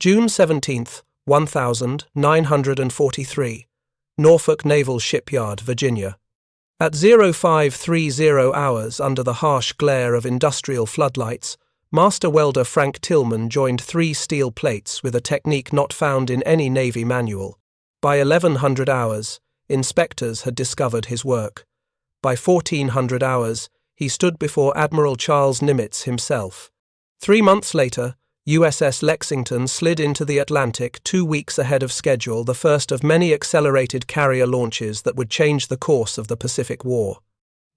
June 17, 1943, Norfolk Naval Shipyard, Virginia. At 0530 hours, under the harsh glare of industrial floodlights, Master Welder Frank Tillman joined 3 steel plates with a technique not found in any Navy manual. By 1100 hours, inspectors had discovered his work. By 1400 hours, he stood before Admiral Charles Nimitz himself. 3 months later, USS Lexington slid into the Atlantic 2 weeks ahead of schedule, the first of many accelerated carrier launches that would change the course of the Pacific War.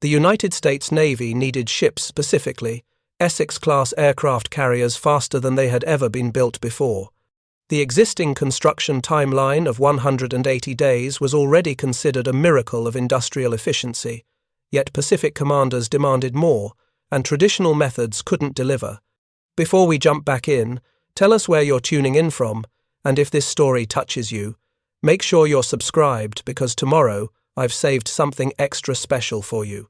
The United States Navy needed ships, specifically Essex-Class aircraft carriers, faster than they had ever been built before. The existing construction timeline of 180 days was already considered a miracle of industrial efficiency, yet Pacific commanders demanded more, and traditional methods couldn't deliver. Before we jump back in, tell us where you're tuning in from, and if this story touches you, make sure you're subscribed, because tomorrow I've saved something extra special for you.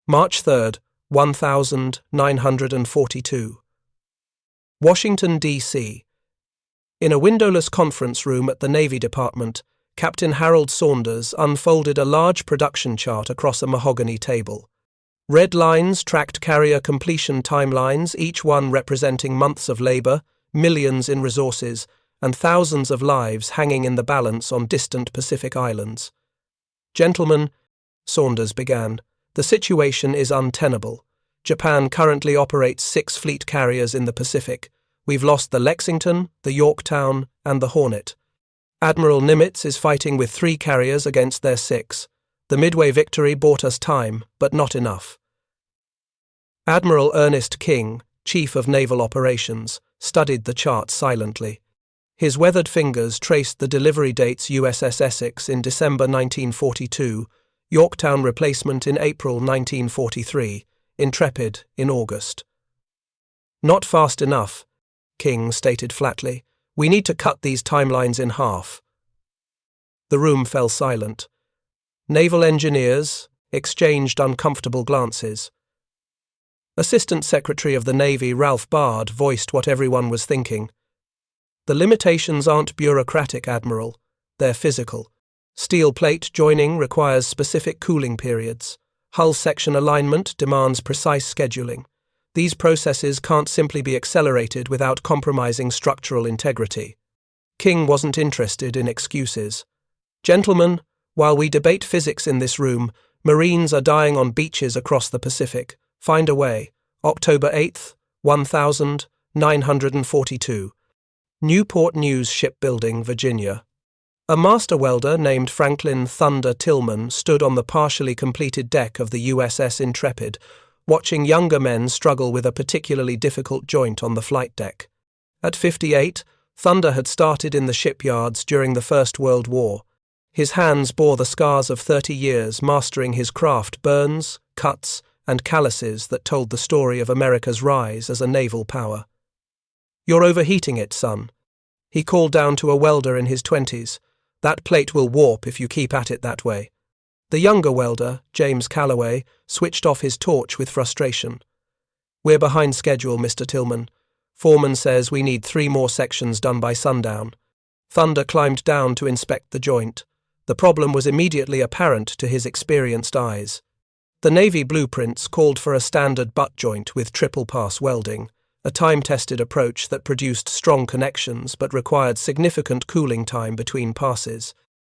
March 3rd, 1942. Washington, D.C. In a windowless conference room at the Navy Department, Captain Harold Saunders unfolded a large production chart across a mahogany table. Red lines tracked carrier completion timelines, each one representing months of labor, millions in resources, and thousands of lives hanging in the balance on distant Pacific islands. "Gentlemen," Saunders began, "the situation is untenable. Japan currently operates 6 fleet carriers in the Pacific. We've lost the Lexington, the Yorktown, and the Hornet. Admiral Nimitz is fighting with 3 carriers against their 6. The Midway victory bought us time, but not enough." Admiral Ernest King, Chief of Naval Operations, studied the chart silently. His weathered fingers traced the delivery dates: USS Essex in December 1942, Yorktown replacement in April 1943, Intrepid in August. "Not fast enough," King stated flatly. "We need to cut these timelines in half." The room fell silent. Naval engineers exchanged uncomfortable glances. Assistant Secretary of the Navy Ralph Bard voiced what everyone was thinking. "The limitations aren't bureaucratic, Admiral. They're physical. Steel plate joining requires specific cooling periods. Hull section alignment demands precise scheduling. These processes can't simply be accelerated without compromising structural integrity." King wasn't interested in excuses. "Gentlemen, while we debate physics in this room, Marines are dying on beaches across the Pacific. Find a way." October 8, 1942. Newport News Shipbuilding, Virginia. A master welder named Franklin "Thunder" Tillman stood on the partially completed deck of the USS Intrepid, watching younger men struggle with a particularly difficult joint on the flight deck. At 58, Thunder had started in the shipyards during the First World War. His hands bore the scars of 30 years mastering his craft, burns, cuts, and calluses that told the story of America's rise as a naval power. "You're overheating it, son," he called down to a welder in his 20s. "That plate will warp if you keep at it that way." The younger welder, James Calloway, switched off his torch with frustration. "We're behind schedule, Mr. Tillman. Foreman says we need 3 more sections done by sundown." Thunder climbed down to inspect the joint. The problem was immediately apparent to his experienced eyes. The Navy blueprints called for a standard butt joint with triple pass welding, a time-tested approach that produced strong connections but required significant cooling time between passes.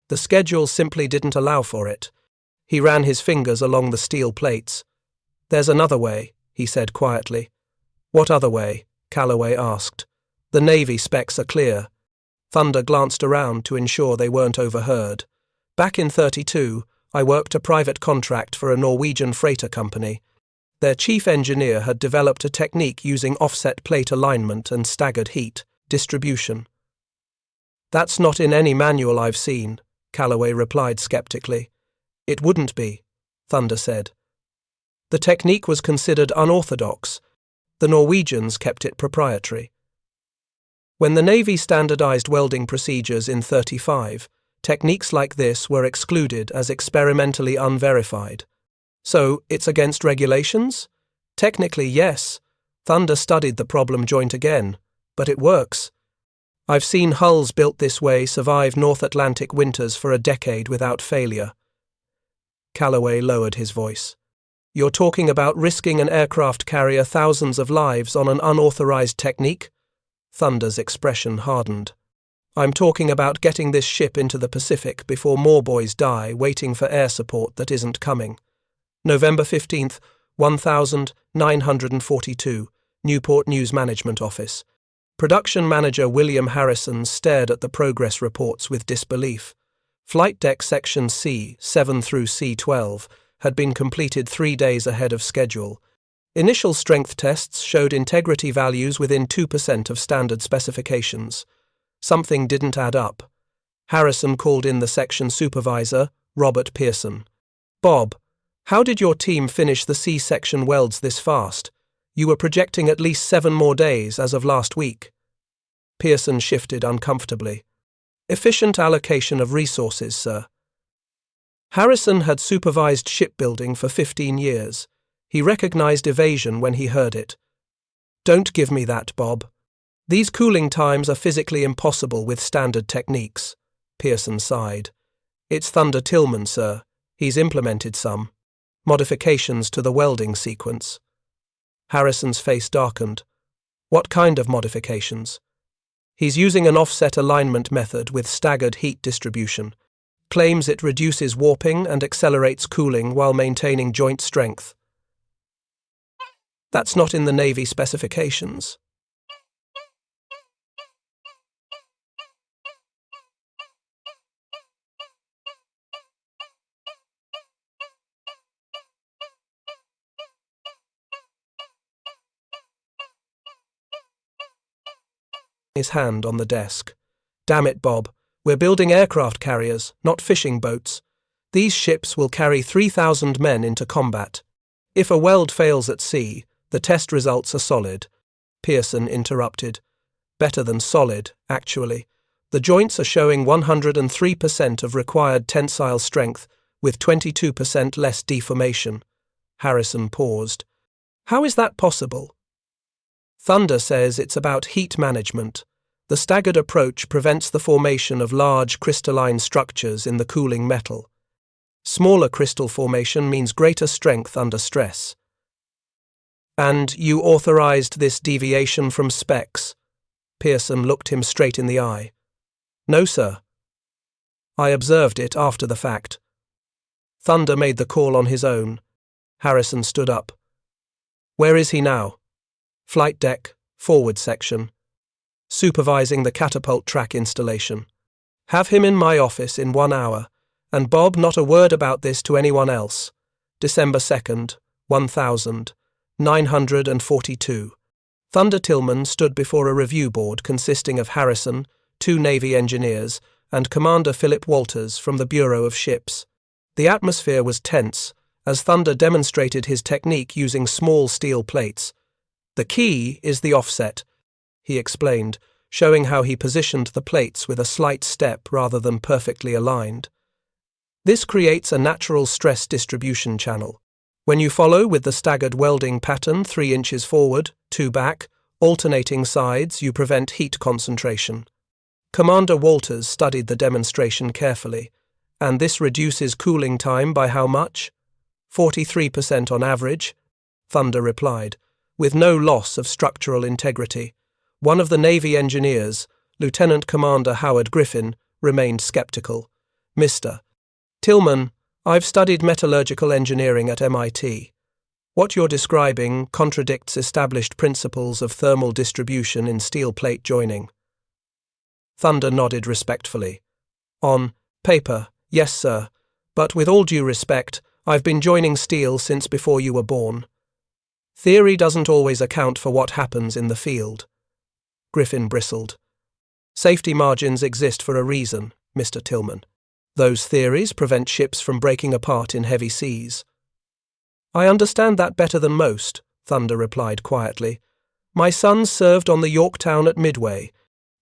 The schedule simply didn't allow for it. He ran his fingers along the steel plates. "There's another way," he said quietly. "What other way?" Calloway asked. "The Navy specs are clear." Thunder glanced around to ensure they weren't overheard. "Back in 32, I worked a private contract for a Norwegian freighter company. Their chief engineer had developed a technique using offset plate alignment and staggered heat distribution." "That's not in any manual I've seen," Calloway replied skeptically. "It wouldn't be," Thunder said. "The technique was considered unorthodox. The Norwegians kept it proprietary." When the Navy standardized welding procedures in 35, techniques like this were excluded as experimentally unverified. "So, it's against regulations?" "Technically, yes." Thunder studied the problem joint again. "But it works." I've seen hulls built this way survive North Atlantic winters for a decade without failure. Calloway lowered his voice. You're talking about risking an aircraft carrier thousands of lives on an unauthorized technique? Thunder's expression hardened. I'm talking about getting this ship into the Pacific before more boys die waiting for air support that isn't coming. November 15th, 1942, Newport News Management Office. Production manager William Harrison stared at the progress reports with disbelief. Flight deck section C7 through C12 had been completed 3 days ahead of schedule. Initial strength tests showed integrity values within 2% of standard specifications. Something didn't add up. Harrison called in the section supervisor, Robert Pearson. Bob, how did your team finish the C-section welds this fast? You were projecting at least 7 more days as of last week. Pearson shifted uncomfortably. Efficient allocation of resources, sir. Harrison had supervised shipbuilding for 15 years. He recognized evasion when he heard it. Don't give me that, Bob. These cooling times are physically impossible with standard techniques. Pearson sighed. It's Thunder Tillman, sir. He's implemented some modifications to the welding sequence. Harrison's face darkened. What kind of modifications? He's using an offset alignment method with staggered heat distribution. Claims it reduces warping and accelerates cooling while maintaining joint strength. That's not in the Navy specifications. His hand on the desk. Damn it, Bob. We're building aircraft carriers, not fishing boats. These ships will carry 3,000 men into combat. If a weld fails at sea, the test results are solid. Pearson interrupted. Better than solid, actually. The joints are showing 103% of required tensile strength, with 22% less deformation. Harrison paused. How is that possible? Thunder says it's about heat management. The staggered approach prevents the formation of large crystalline structures in the cooling metal. Smaller crystal formation means greater strength under stress. And you authorized this deviation from specs? Pearson looked him straight in the eye. No, sir. I observed it after the fact. Thunder made the call on his own. Harrison stood up. Where is he now? Flight deck, forward section. Supervising the catapult track installation. Have him in my office in 1 hour, and Bob, not a word about this to anyone else. December 2nd, 1942. Thunder Tillman stood before a review board consisting of Harrison, 2 Navy engineers, and Commander Philip Walters from the Bureau of Ships. The atmosphere was tense, as Thunder demonstrated his technique using small steel plates. The key is the offset, he explained, showing how he positioned the plates with a slight step rather than perfectly aligned. This creates a natural stress distribution channel. When you follow with the staggered welding pattern 3 inches forward, 2 back, alternating sides, you prevent heat concentration. Commander Walters studied the demonstration carefully. And this reduces cooling time by how much? 43% on average, Thunder replied, with no loss of structural integrity. One of the Navy engineers, Lieutenant Commander Howard Griffin, remained skeptical. Mr. Tillman, I've studied metallurgical engineering at MIT. What you're describing contradicts established principles of thermal distribution in steel plate joining. Thunder nodded respectfully. On paper, yes, sir, but with all due respect, I've been joining steel since before you were born. Theory doesn't always account for what happens in the field. Griffin bristled. Safety margins exist for a reason, Mr. Tillman. Those theories prevent ships from breaking apart in heavy seas. I understand that better than most, Thunder replied quietly. My son served on the Yorktown at Midway.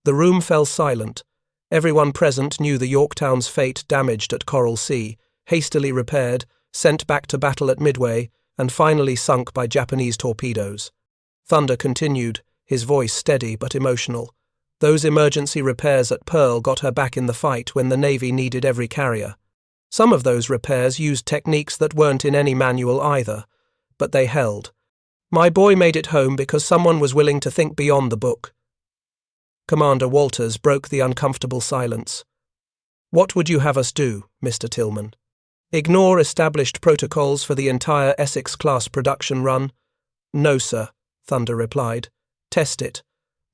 The room fell silent. Everyone present knew the Yorktown's fate, damaged at Coral Sea, hastily repaired, sent back to battle at Midway, and finally sunk by Japanese torpedoes. Thunder continued, his voice steady but emotional. Those emergency repairs at Pearl got her back in the fight when the Navy needed every carrier. Some of those repairs used techniques that weren't in any manual either, but they held. My boy made it home because someone was willing to think beyond the book. Commander Walters broke the uncomfortable silence. What would you have us do, Mr. Tillman? Ignore established protocols for the entire Essex-Class production run? No, sir, Thunder replied. Test it.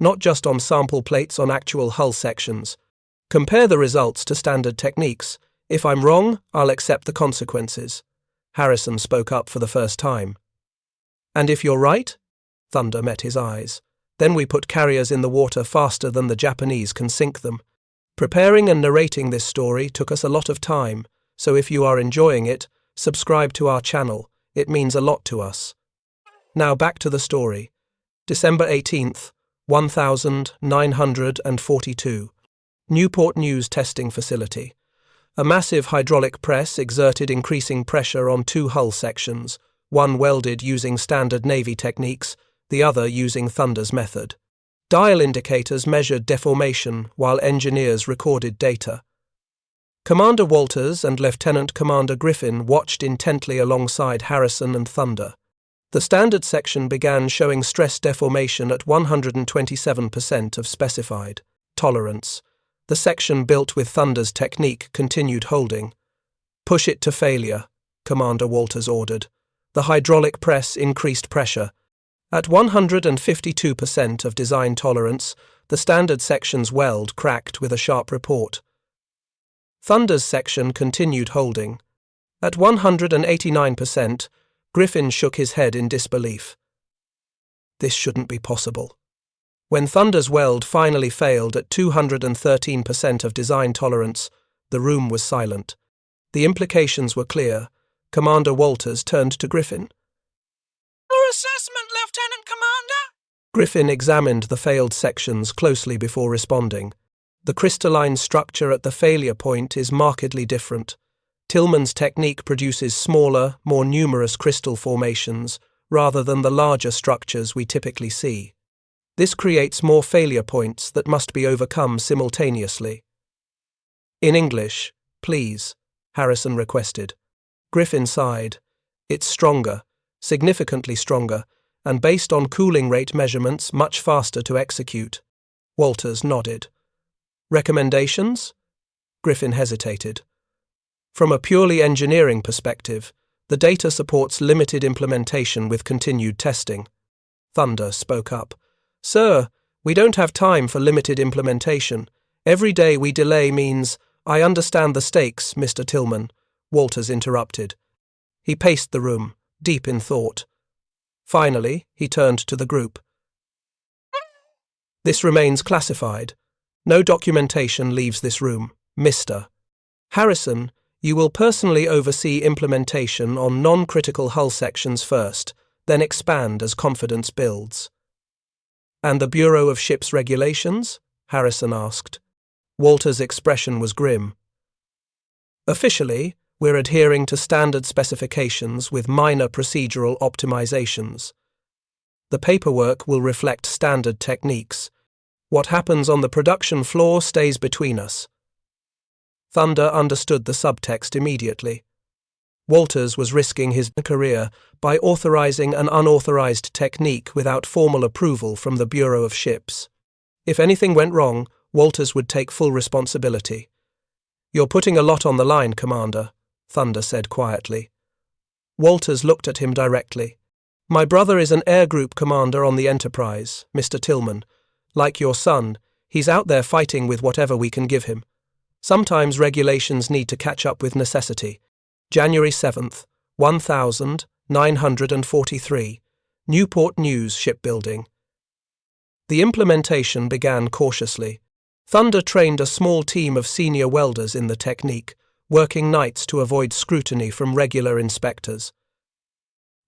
Not just on sample plates on actual hull sections. Compare the results to standard techniques. If I'm wrong, I'll accept the consequences. Harrison spoke up for the first time. And if you're right? Thunder met his eyes. Then we put carriers in the water faster than the Japanese can sink them. Preparing and narrating this story took us a lot of time, so if you are enjoying it, subscribe to our channel. It means a lot to us. Now back to the story. December 18th, 1942. Newport News Testing Facility. A massive hydraulic press exerted increasing pressure on two hull sections, one welded using standard Navy techniques, the other using Thunder's method. Dial indicators measured deformation while engineers recorded data. Commander Walters and Lieutenant Commander Griffin watched intently alongside Harrison and Thunder. The standard section began showing stress deformation at 127% of specified tolerance. The section built with Thunder's technique continued holding. Push it to failure, Commander Walters ordered. The hydraulic press increased pressure. At 152% of design tolerance, the standard section's weld cracked with a sharp report. Thunder's section continued holding. At 189%, Griffin shook his head in disbelief. This shouldn't be possible. When Thunder's weld finally failed at 213% of design tolerance, the room was silent. The implications were clear. Commander Walters turned to Griffin. Your assessment, Lieutenant Commander? Griffin examined the failed sections closely before responding. The crystalline structure at the failure point is markedly different. Tillman's technique produces smaller, more numerous crystal formations rather than the larger structures we typically see. This creates more failure points that must be overcome simultaneously. In English, please, Harrison requested. Griffin sighed. It's stronger, significantly stronger, and based on cooling rate measurements, much faster to execute. Walters nodded. Recommendations? Griffin hesitated. From a purely engineering perspective, the data supports limited implementation with continued testing. Thunder spoke up. Sir, we don't have time for limited implementation. Every day we delay means, I understand the stakes, Mr. Tillman, Walters interrupted. He paced the room, deep in thought. Finally, he turned to the group. This remains classified. No documentation leaves this room, Mr. Harrison, you will personally oversee implementation on non-critical hull sections first, then expand as confidence builds. And the Bureau of Ships Regulations? Harrison asked. Walter's expression was grim. Officially, we're adhering to standard specifications with minor procedural optimizations. The paperwork will reflect standard techniques. What happens on the production floor stays between us. Thunder understood the subtext immediately. Walters was risking his career by authorizing an unauthorized technique without formal approval from the Bureau of Ships. If anything went wrong, Walters would take full responsibility. You're putting a lot on the line, Commander, Thunder said quietly. Walters looked at him directly. My brother is an air group commander on the Enterprise, Mr. Tillman. Like your son, he's out there fighting with whatever we can give him. Sometimes regulations need to catch up with necessity. January 7th, 1943. Newport News Shipbuilding. The implementation began cautiously. Thunder trained a small team of senior welders in the technique, working nights to avoid scrutiny from regular inspectors.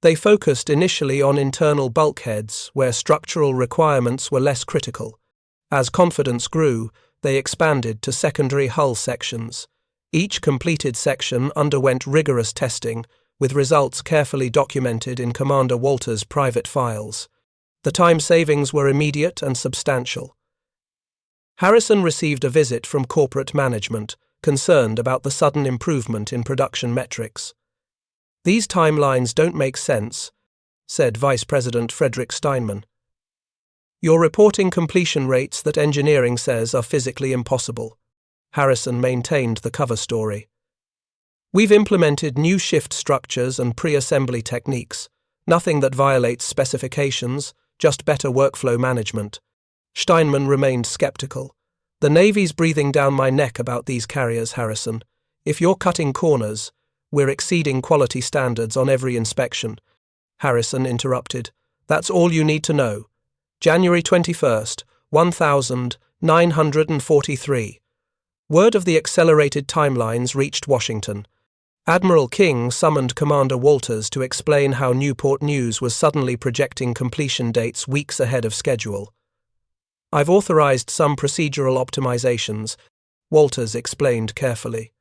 They focused initially on internal bulkheads, where structural requirements were less critical. As confidence grew, they expanded to secondary hull sections. Each completed section underwent rigorous testing, with results carefully documented in Commander Walters' private files. The time savings were immediate and substantial. Harrison received a visit from corporate management, concerned about the sudden improvement in production metrics. "These timelines don't make sense," said Vice President Frederick Steinman. "You're reporting completion rates that engineering says are physically impossible." Harrison maintained the cover story. "We've implemented new shift structures and pre-assembly techniques, nothing that violates specifications, just better workflow management." Steinman remained skeptical. "The Navy's breathing down my neck about these carriers, Harrison. If you're cutting corners, we're exceeding quality standards on every inspection." Harrison interrupted. "That's all you need to know. January 21st, 1943. Word of the accelerated timelines reached Washington. Admiral King summoned Commander Walters to explain how Newport News was suddenly projecting completion dates weeks ahead of schedule. "I've authorized some procedural optimizations," Walters explained carefully.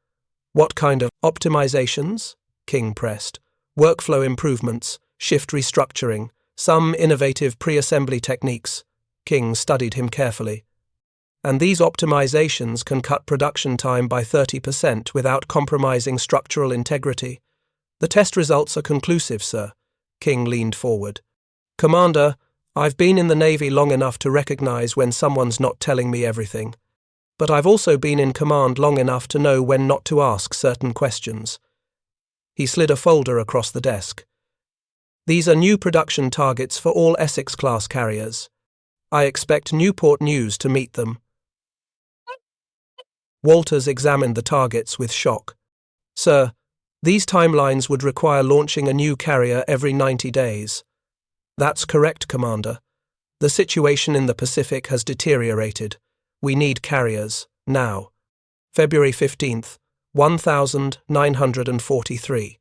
"What kind of optimizations?" King pressed. "Workflow improvements, shift restructuring, some innovative pre-assembly techniques." King studied him carefully. "And these optimizations can cut production time by 30% without compromising structural integrity. The test results are conclusive, sir." King leaned forward. "Commander, I've been in the Navy long enough to recognize when someone's not telling me everything. But I've also been in command long enough to know when not to ask certain questions." He slid a folder across the desk. "These are new production targets for all Essex-Class carriers. I expect Newport News to meet them." Walters examined the targets with shock. "Sir, these timelines would require launching a new carrier every 90 days. "That's correct, Commander. The situation in the Pacific has deteriorated. We need carriers, now." February 15th, 1943.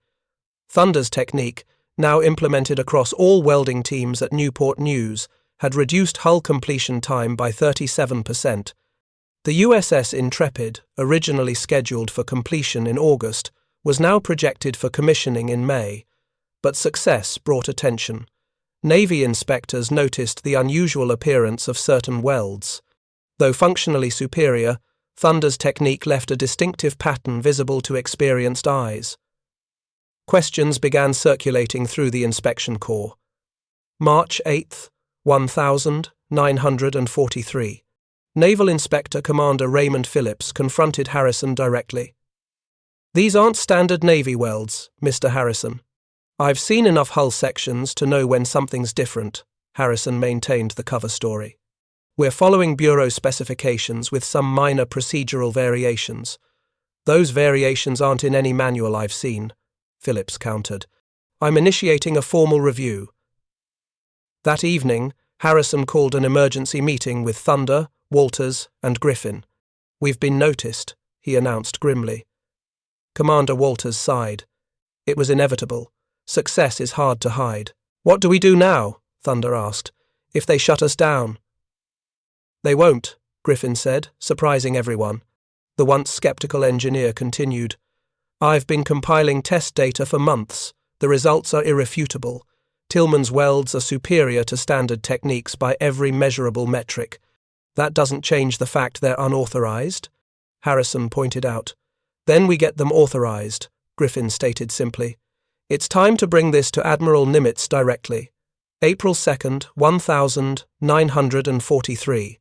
Thunder's technique, now implemented across all welding teams at Newport News, had reduced hull completion time by 37%. The USS Intrepid, originally scheduled for completion in August, was now projected for commissioning in May. But success brought attention. Navy inspectors noticed the unusual appearance of certain welds. Though functionally superior, Thunder's technique left a distinctive pattern visible to experienced eyes. Questions began circulating through the inspection corps. March 8th, 1943. Naval Inspector Commander Raymond Phillips confronted Harrison directly. "These aren't standard Navy welds, Mr. Harrison. I've seen enough hull sections to know when something's different," Harrison maintained the cover story. "We're following Bureau specifications with some minor procedural variations. Those variations aren't in any manual I've seen," Phillips countered. "I'm initiating a formal review." That evening, Harrison called an emergency meeting with Thunder, Walters, and Griffin. "We've been noticed," he announced grimly. Commander Walters sighed. It was inevitable. Success is hard to hide. "What do we do now?" Thunder asked. "If they shut us down?" "They won't," Griffin said, surprising everyone. The once skeptical engineer continued. "I've been compiling test data for months. The results are irrefutable. Tillman's welds are superior to standard techniques by every measurable metric. That doesn't change the fact they're unauthorized," Harrison pointed out. "Then we get them authorized," Griffin stated simply. "It's time to bring this to Admiral Nimitz directly." April 2nd, 1943.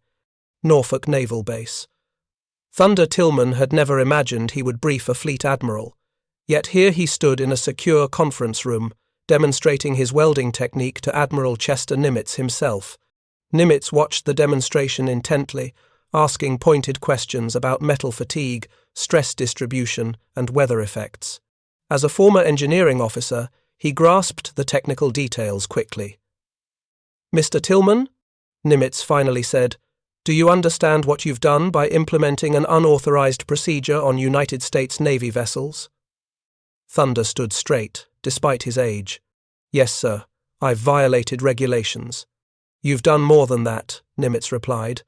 Norfolk Naval Base. Thunder Tillman had never imagined he would brief a fleet admiral. Yet here he stood in a secure conference room, demonstrating his welding technique to Admiral Chester Nimitz himself. Nimitz watched the demonstration intently, asking pointed questions about metal fatigue, stress distribution, and weather effects. As a former engineering officer, he grasped the technical details quickly. "Mr. Tillman," Nimitz finally said, "do you understand what you've done by implementing an unauthorized procedure on United States Navy vessels?" Thunder stood straight, despite his age. "Yes, sir. I've violated regulations." "You've done more than that," Nimitz replied.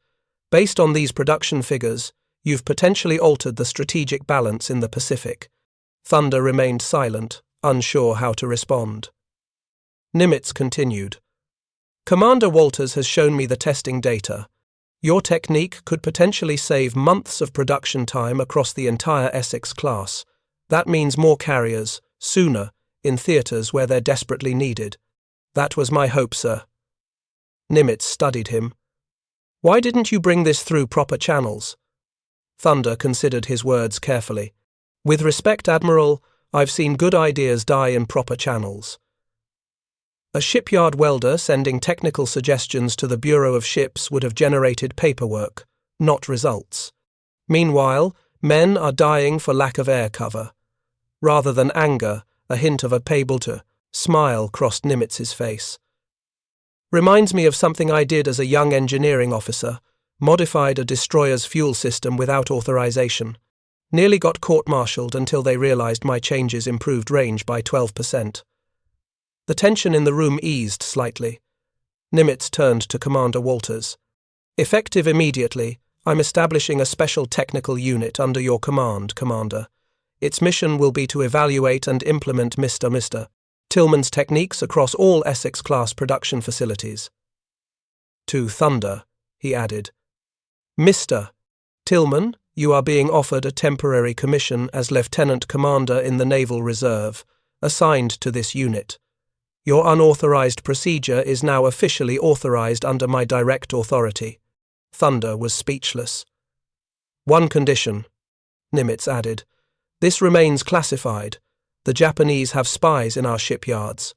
"Based on these production figures, you've potentially altered the strategic balance in the Pacific." Thunder remained silent, unsure how to respond. Nimitz continued. "Commander Walters has shown me the testing data. Your technique could potentially save months of production time across the entire Essex-Class. That means more carriers, sooner, in theatres where they're desperately needed. That was my hope, sir. Nimitz studied him. Why didn't you bring this through proper channels? Thunder considered his words carefully. With respect, Admiral, I've seen good ideas die in proper channels. A shipyard welder sending technical suggestions to the Bureau of Ships would have generated paperwork, not results. Meanwhile, men are dying for lack of air cover. Rather than anger, a hint of a able-to smile crossed Nimitz's face. Reminds me of something I did as a young engineering officer, modified a destroyer's fuel system without authorization. Nearly got court-martialed until they realized my changes improved range by 12%. The tension in the room eased slightly. Nimitz turned to Commander Walters. Effective immediately, I'm establishing a special technical unit under your command, Commander. Its mission will be to evaluate and implement Mr. Tillman's techniques across all Essex-Class production facilities. To Thunder, he added. Mr. Tillman, you are being offered a temporary commission as Lieutenant Commander in the Naval Reserve, assigned to this unit. Your unauthorized procedure is now officially authorized under my direct authority. Thunder was speechless. One condition, Nimitz added. This remains classified. The Japanese have spies in our shipyards.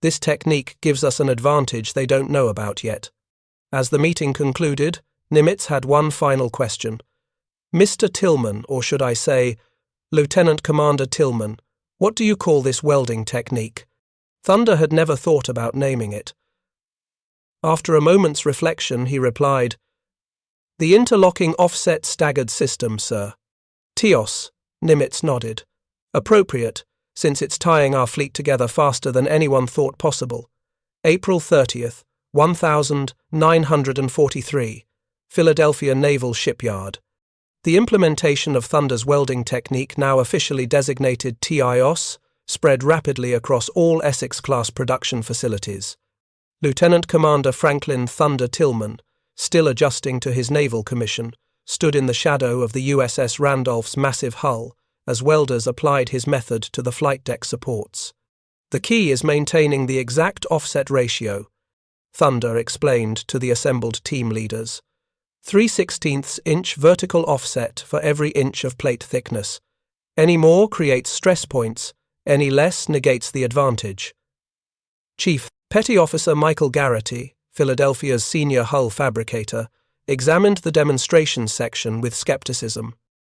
This technique gives us an advantage they don't know about yet. As the meeting concluded, Nimitz had one final question. Mr. Tillman, or should I say, Lieutenant Commander Tillman, what do you call this welding technique? Thunder had never thought about naming it. After a moment's reflection, he replied, The interlocking offset staggered system, sir. TIOS, Nimitz nodded. Appropriate, since it's tying our fleet together faster than anyone thought possible. April 30th, 1943, Philadelphia Naval Shipyard. The implementation of Thunder's welding technique, now officially designated TIOS, spread rapidly across all Essex-Class production facilities. Lieutenant Commander Franklin "Thunder" Tillman, still adjusting to his naval commission, stood in the shadow of the USS Randolph's massive hull as welders applied his method to the flight deck supports. The key is maintaining the exact offset ratio, Thunder explained to the assembled team leaders. 3/16 inch vertical offset for every inch of plate thickness. Any more creates stress points, any less negates the advantage. Chief Petty Officer Michael Garrity, Philadelphia's senior hull fabricator, examined the demonstration section with skepticism.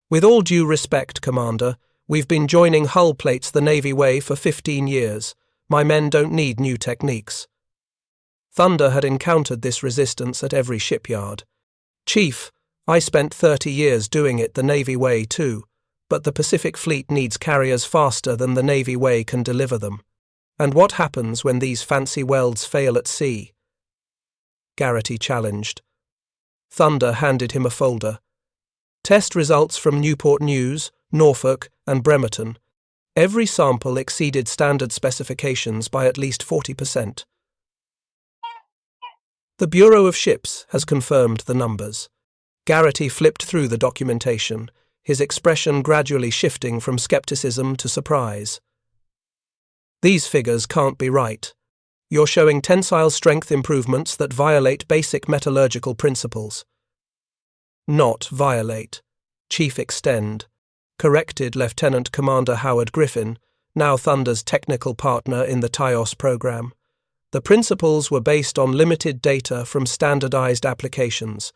With all due respect, Commander, we've been joining hull plates the Navy way for 15 years. My men don't need new techniques. Thunder had encountered this resistance at every shipyard. Chief, I spent 30 years doing it the Navy way too, but the Pacific Fleet needs carriers faster than the Navy way can deliver them. And what happens when these fancy welds fail at sea? Garrity challenged. Thunder handed him a folder. Test results from Newport News, Norfolk, and Bremerton. Every sample exceeded standard specifications by at least 40%. The Bureau of Ships has confirmed the numbers. Garrity flipped through the documentation, his expression gradually shifting from skepticism to surprise. These figures can't be right. You're showing tensile strength improvements that violate basic metallurgical principles. Not violate. Chief extend. Corrected Lieutenant Commander Howard Griffin, now Thunder's technical partner in the TIOS program. The principles were based on limited data from standardized applications.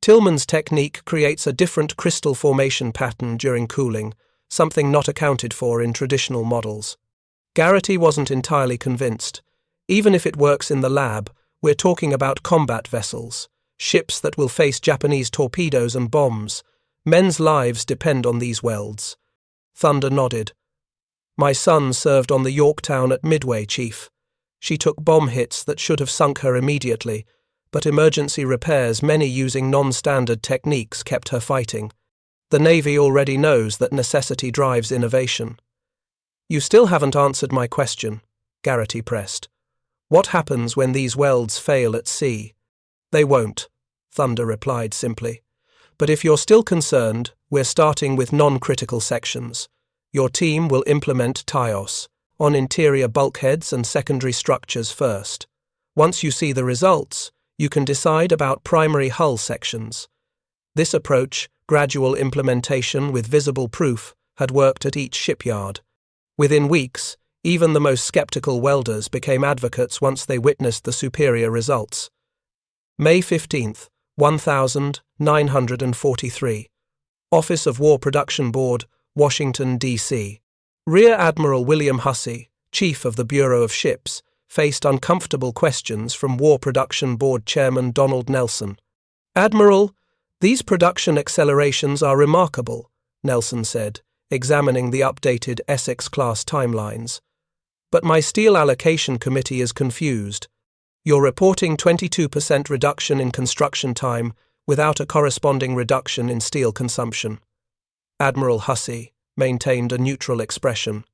Tillman's technique creates a different crystal formation pattern during cooling, something not accounted for in traditional models. Garrity wasn't entirely convinced. Even if it works in the lab, we're talking about combat vessels, ships that will face Japanese torpedoes and bombs. Men's lives depend on these welds. Thunder nodded. My son served on the Yorktown at Midway, Chief. She took bomb hits that should have sunk her immediately, but emergency repairs, many using non-standard techniques, kept her fighting. The Navy already knows that necessity drives innovation. You still haven't answered my question, Garrity pressed. What happens when these welds fail at sea? They won't, Thunder replied simply. "But if you're still concerned, we're starting with non-critical sections. Your team will implement TIOS on interior bulkheads and secondary structures first. Once you see the results, you can decide about primary hull sections." This approach, gradual implementation with visible proof, had worked at each shipyard. Within weeks, even the most skeptical welders became advocates once they witnessed the superior results. May 15, 1943. Office of War Production Board, Washington, D.C. Rear Admiral William Hussey, Chief of the Bureau of Ships, faced uncomfortable questions from War Production Board Chairman Donald Nelson. "Admiral, these production accelerations are remarkable," Nelson said, examining the updated Essex-Class timelines. "But my steel allocation committee is confused. You're reporting 22% reduction in construction time without a corresponding reduction in steel consumption." Admiral Hussey maintained a neutral expression.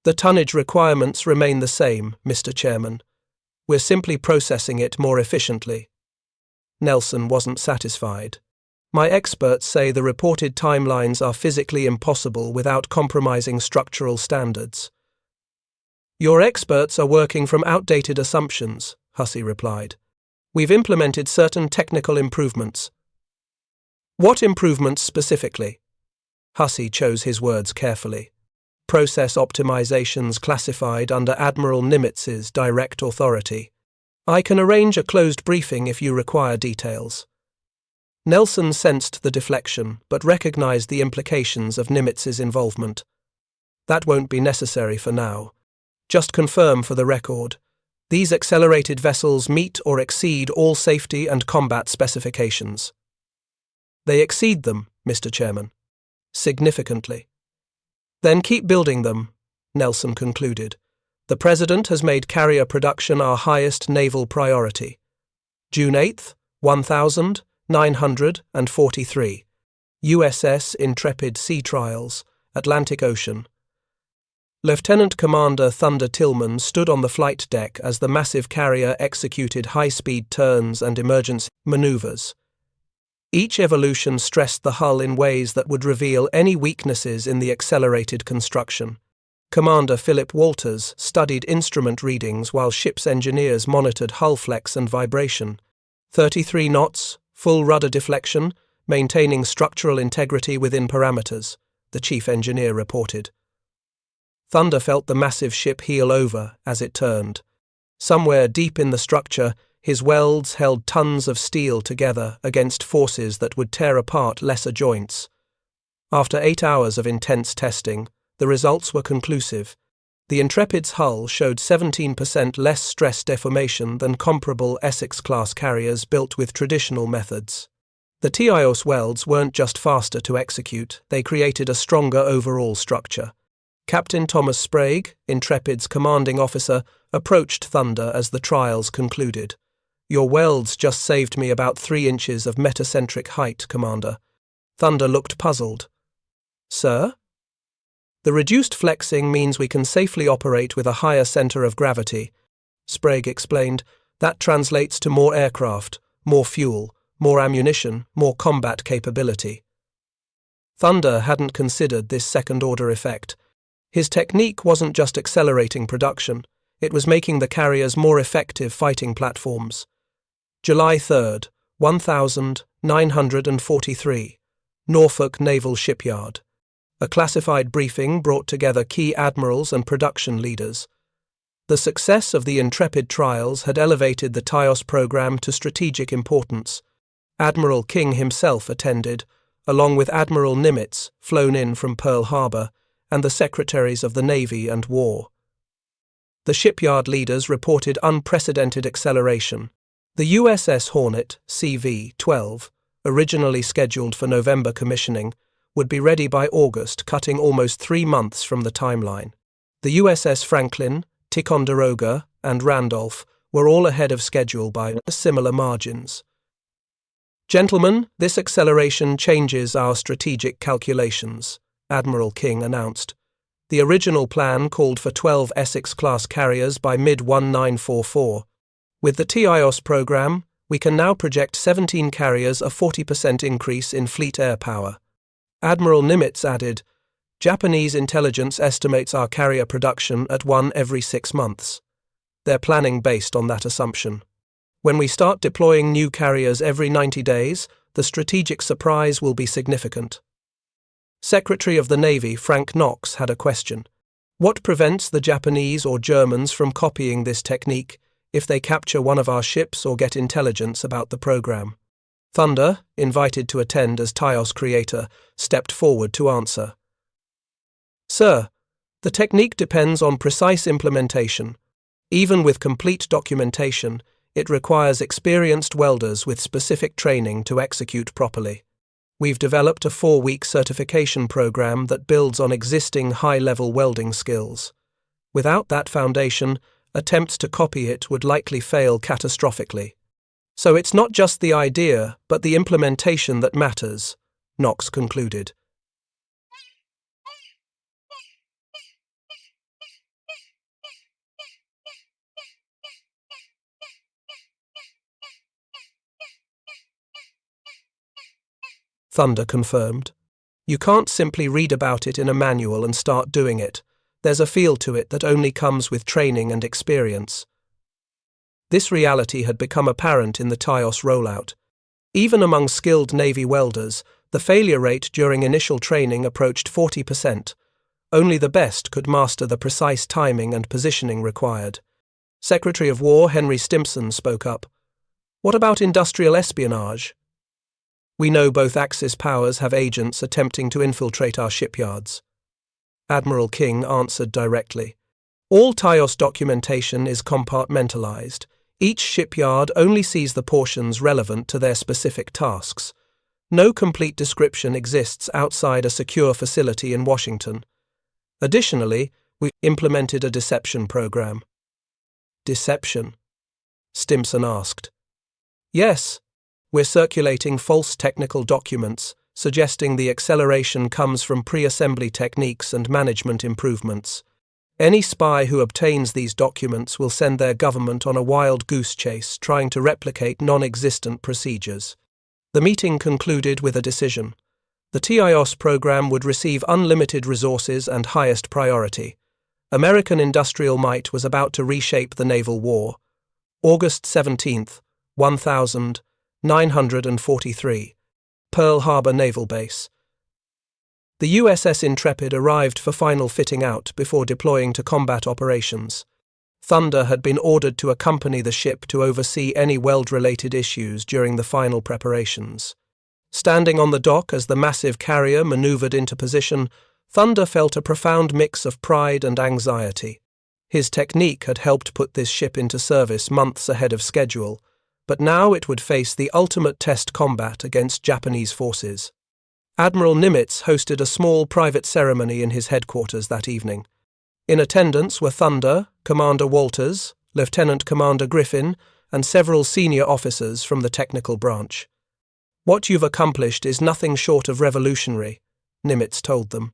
"The tonnage requirements remain the same, Mr. Chairman. We're simply processing it more efficiently." Nelson wasn't satisfied. "My experts say the reported timelines are physically impossible without compromising structural standards." "Your experts are working from outdated assumptions," Hussey replied. "We've implemented certain technical improvements." "What improvements specifically?" Hussey chose his words carefully. "Process optimizations classified under Admiral Nimitz's direct authority. I can arrange a closed briefing if you require details." Nelson sensed the deflection, but recognized the implications of Nimitz's involvement. "That won't be necessary for now. Just confirm for the record. These accelerated vessels meet or exceed all safety and combat specifications." "They exceed them, Mr. Chairman. Significantly." "Then keep building them," Nelson concluded. "The President has made carrier production our highest naval priority." June 8, 1943. USS Intrepid Sea Trials, Atlantic Ocean. Lieutenant Commander Thunder Tillman stood on the flight deck as the massive carrier executed high-speed turns and emergency maneuvers. Each evolution stressed the hull in ways that would reveal any weaknesses in the accelerated construction. Commander Philip Walters studied instrument readings while ship's engineers monitored hull flex and vibration. 33 knots, full rudder deflection, maintaining structural integrity within parameters, the chief engineer reported. Thunder felt the massive ship heel over as it turned. Somewhere deep in the structure, his welds held tons of steel together against forces that would tear apart lesser joints. After 8 hours of intense testing, the results were conclusive. The Intrepid's hull showed 17% less stress deformation than comparable Essex-Class carriers built with traditional methods. The TIOS welds weren't just faster to execute, they created a stronger overall structure. Captain Thomas Sprague, Intrepid's commanding officer, approached Thunder as the trials concluded. "Your welds just saved me about 3 inches of metacentric height, Commander." Thunder looked puzzled. "Sir?" "The reduced flexing means we can safely operate with a higher center of gravity," Sprague explained. "That translates to more aircraft, more fuel, more ammunition, more combat capability." Thunder hadn't considered this second-order effect. His technique wasn't just accelerating production, it was making the carriers more effective fighting platforms. July 3, 1943. Norfolk Naval Shipyard. A classified briefing brought together key admirals and production leaders. The success of the Intrepid trials had elevated the TIOS program to strategic importance. Admiral King himself attended, along with Admiral Nimitz, flown in from Pearl Harbor, and the Secretaries of the Navy and War. The shipyard leaders reported unprecedented acceleration. The USS Hornet, CV-12, originally scheduled for November commissioning, would be ready by August, cutting almost 3 months from the timeline. The USS Franklin, Ticonderoga, and Randolph were all ahead of schedule by similar margins. "Gentlemen, this acceleration changes our strategic calculations," Admiral King announced. "The original plan called for 12 Essex-Class carriers by mid-1944. With the TIOS program, We can now project 17 carriers, a 40% increase in fleet air power. Admiral Nimitz added, Japanese intelligence estimates our carrier production at 1 every 6 months. They're planning based on that assumption. When we start deploying new carriers every 90 days, the strategic surprise will be significant. Secretary of the Navy Frank Knox had a question. What prevents the Japanese or Germans from copying this technique if they capture one of our ships or get intelligence about the program? Thunder, invited to attend as TIOS creator, stepped forward to answer. Sir, the technique depends on precise implementation. Even with complete documentation, it requires experienced welders with specific training to execute properly. We've developed a 4-week certification program that builds on existing high-level welding skills. Without that foundation, attempts to copy it would likely fail catastrophically. So it's not just the idea, but the implementation that matters, Knox concluded. Thunder confirmed. You can't simply read about it in a manual and start doing it. There's a feel to it that only comes with training and experience. This reality had become apparent in the TIOS rollout. Even among skilled Navy welders, the failure rate during initial training approached 40%. Only the best could master the precise timing and positioning required. Secretary of War Henry Stimson spoke up. What about industrial espionage? We know both Axis powers have agents attempting to infiltrate our shipyards. Admiral King answered directly. All TIOS documentation is compartmentalized. Each shipyard only sees the portions relevant to their specific tasks. No complete description exists outside a secure facility in Washington. Additionally, we implemented a deception program. Deception? Stimson asked. Yes. We're circulating false technical documents, suggesting the acceleration comes from pre-assembly techniques and management improvements. Any spy who obtains these documents will send their government on a wild goose chase trying to replicate non-existent procedures. The meeting concluded with a decision. The TIOS program would receive unlimited resources and highest priority. American industrial might was about to reshape the naval war. August 17th, 1943. Pearl Harbor Naval Base. The USS Intrepid arrived for final fitting out before deploying to combat operations. Thunder had been ordered to accompany the ship to oversee any weld-related issues during the final preparations. Standing on the dock as the massive carrier maneuvered into position, Thunder felt a profound mix of pride and anxiety. His technique had helped put this ship into service months ahead of schedule, but now it would face the ultimate test combat against Japanese forces. Admiral Nimitz hosted a small private ceremony in his headquarters that evening. In attendance were Thunder, Commander Walters, Lieutenant Commander Griffin, and several senior officers from the technical branch. What you've accomplished is nothing short of revolutionary, Nimitz told them.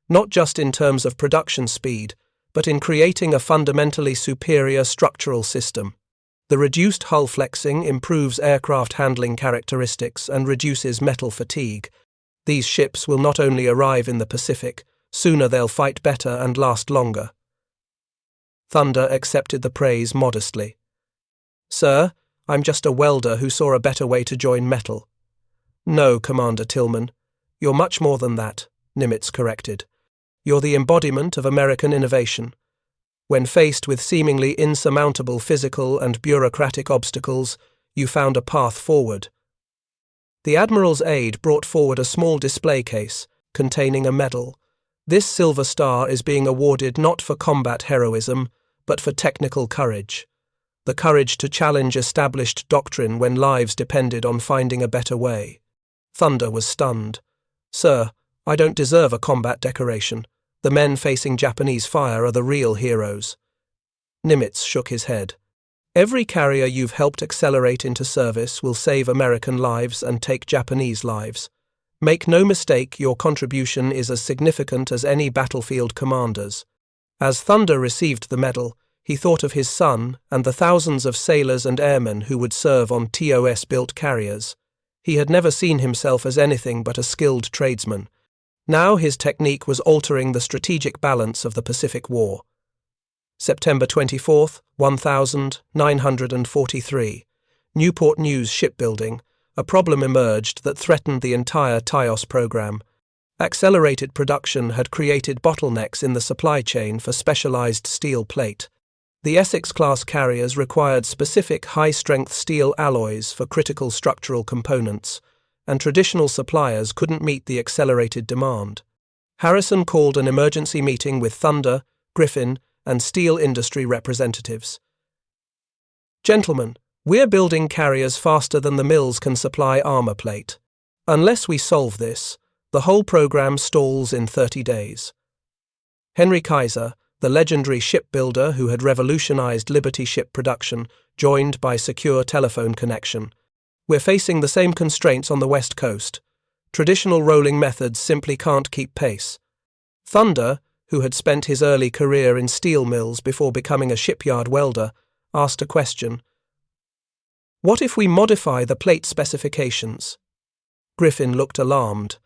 Not just in terms of production speed, but in creating a fundamentally superior structural system. The reduced hull flexing improves aircraft handling characteristics and reduces metal fatigue. These ships will not only arrive in the Pacific, sooner they'll fight better and last longer. Thunder accepted the praise modestly. Sir, I'm just a welder who saw a better way to join metal. No, Commander Tillman, you're much more than that, Nimitz corrected. You're the embodiment of American innovation. When faced with seemingly insurmountable physical and bureaucratic obstacles, you found a path forward. The Admiral's aide brought forward a small display case containing a medal. This silver star is being awarded not for combat heroism, but for technical courage. The courage to challenge established doctrine when lives depended on finding a better way. Thunder was stunned. Sir, I don't deserve a combat decoration. The men facing Japanese fire are the real heroes. Nimitz shook his head. Every carrier you've helped accelerate into service will save American lives and take Japanese lives. Make no mistake, your contribution is as significant as any battlefield commander's. As Thunder received the medal, He thought of his son and the thousands of sailors and airmen who would serve on TOS-built carriers. He had never seen himself as anything but a skilled tradesman. Now his technique was altering the strategic balance of the Pacific War. September 24, 1943. Newport News Shipbuilding. A problem emerged that threatened the entire TIOS program. Accelerated production had created bottlenecks in the supply chain for specialized steel plate. The Essex-Class carriers required specific high-strength steel alloys for critical structural components, and traditional suppliers couldn't meet the accelerated demand. Harrison called an emergency meeting with Thunder, Griffin, and steel industry representatives. "Gentlemen, we're building carriers faster than the mills can supply armor plate. Unless we solve this, the whole program stalls in 30 days. Henry Kaiser, the legendary shipbuilder who had revolutionized Liberty ship production, joined by secure telephone connection. "We're facing the same constraints on the West Coast. Traditional rolling methods simply can't keep pace." Thunder, who had spent his early career in steel mills before becoming a shipyard welder, asked a question. "What if we modify the plate specifications?" Griffin looked alarmed.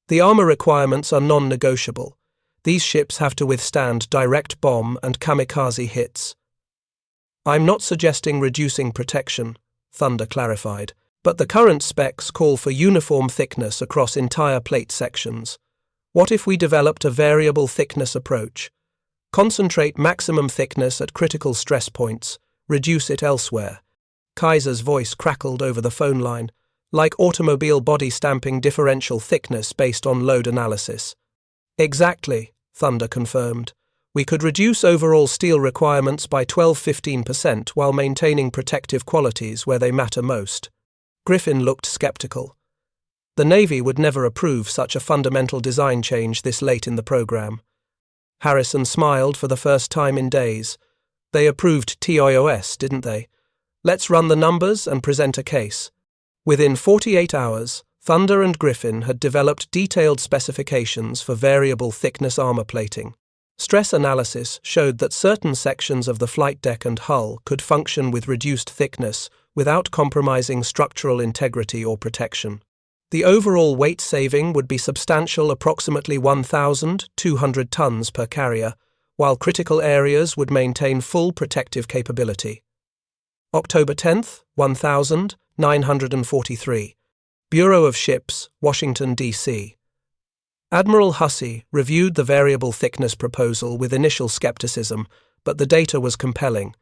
"The armor requirements are non-negotiable. These ships have to withstand direct bomb and kamikaze hits." "I'm not suggesting reducing protection," Thunder clarified, "but the current specs call for uniform thickness across entire plate sections. What if we developed a variable thickness approach? Concentrate maximum thickness at critical stress points, reduce it elsewhere." Kaiser's voice crackled over the phone line, like automobile body stamping differential thickness based on load analysis. "Exactly," Thunder confirmed. "We could reduce overall steel requirements by 12–15% while maintaining protective qualities where they matter most." Griffin looked skeptical. The Navy would never approve such a fundamental design change this late in the program. Harrison smiled for the first time in days. "They approved TIOS, didn't they? Let's run the numbers and present a case." Within 48 hours, Thunder and Griffin had developed detailed specifications for variable thickness armor plating. Stress analysis showed that certain sections of the flight deck and hull could function with reduced thickness without compromising structural integrity or protection. The overall weight saving would be substantial, approximately 1,200 tons per carrier, while critical areas would maintain full protective capability. October 10, 1943. Bureau of Ships, Washington, D.C. Admiral Hussey reviewed the variable thickness proposal with initial skepticism, but the data was compelling.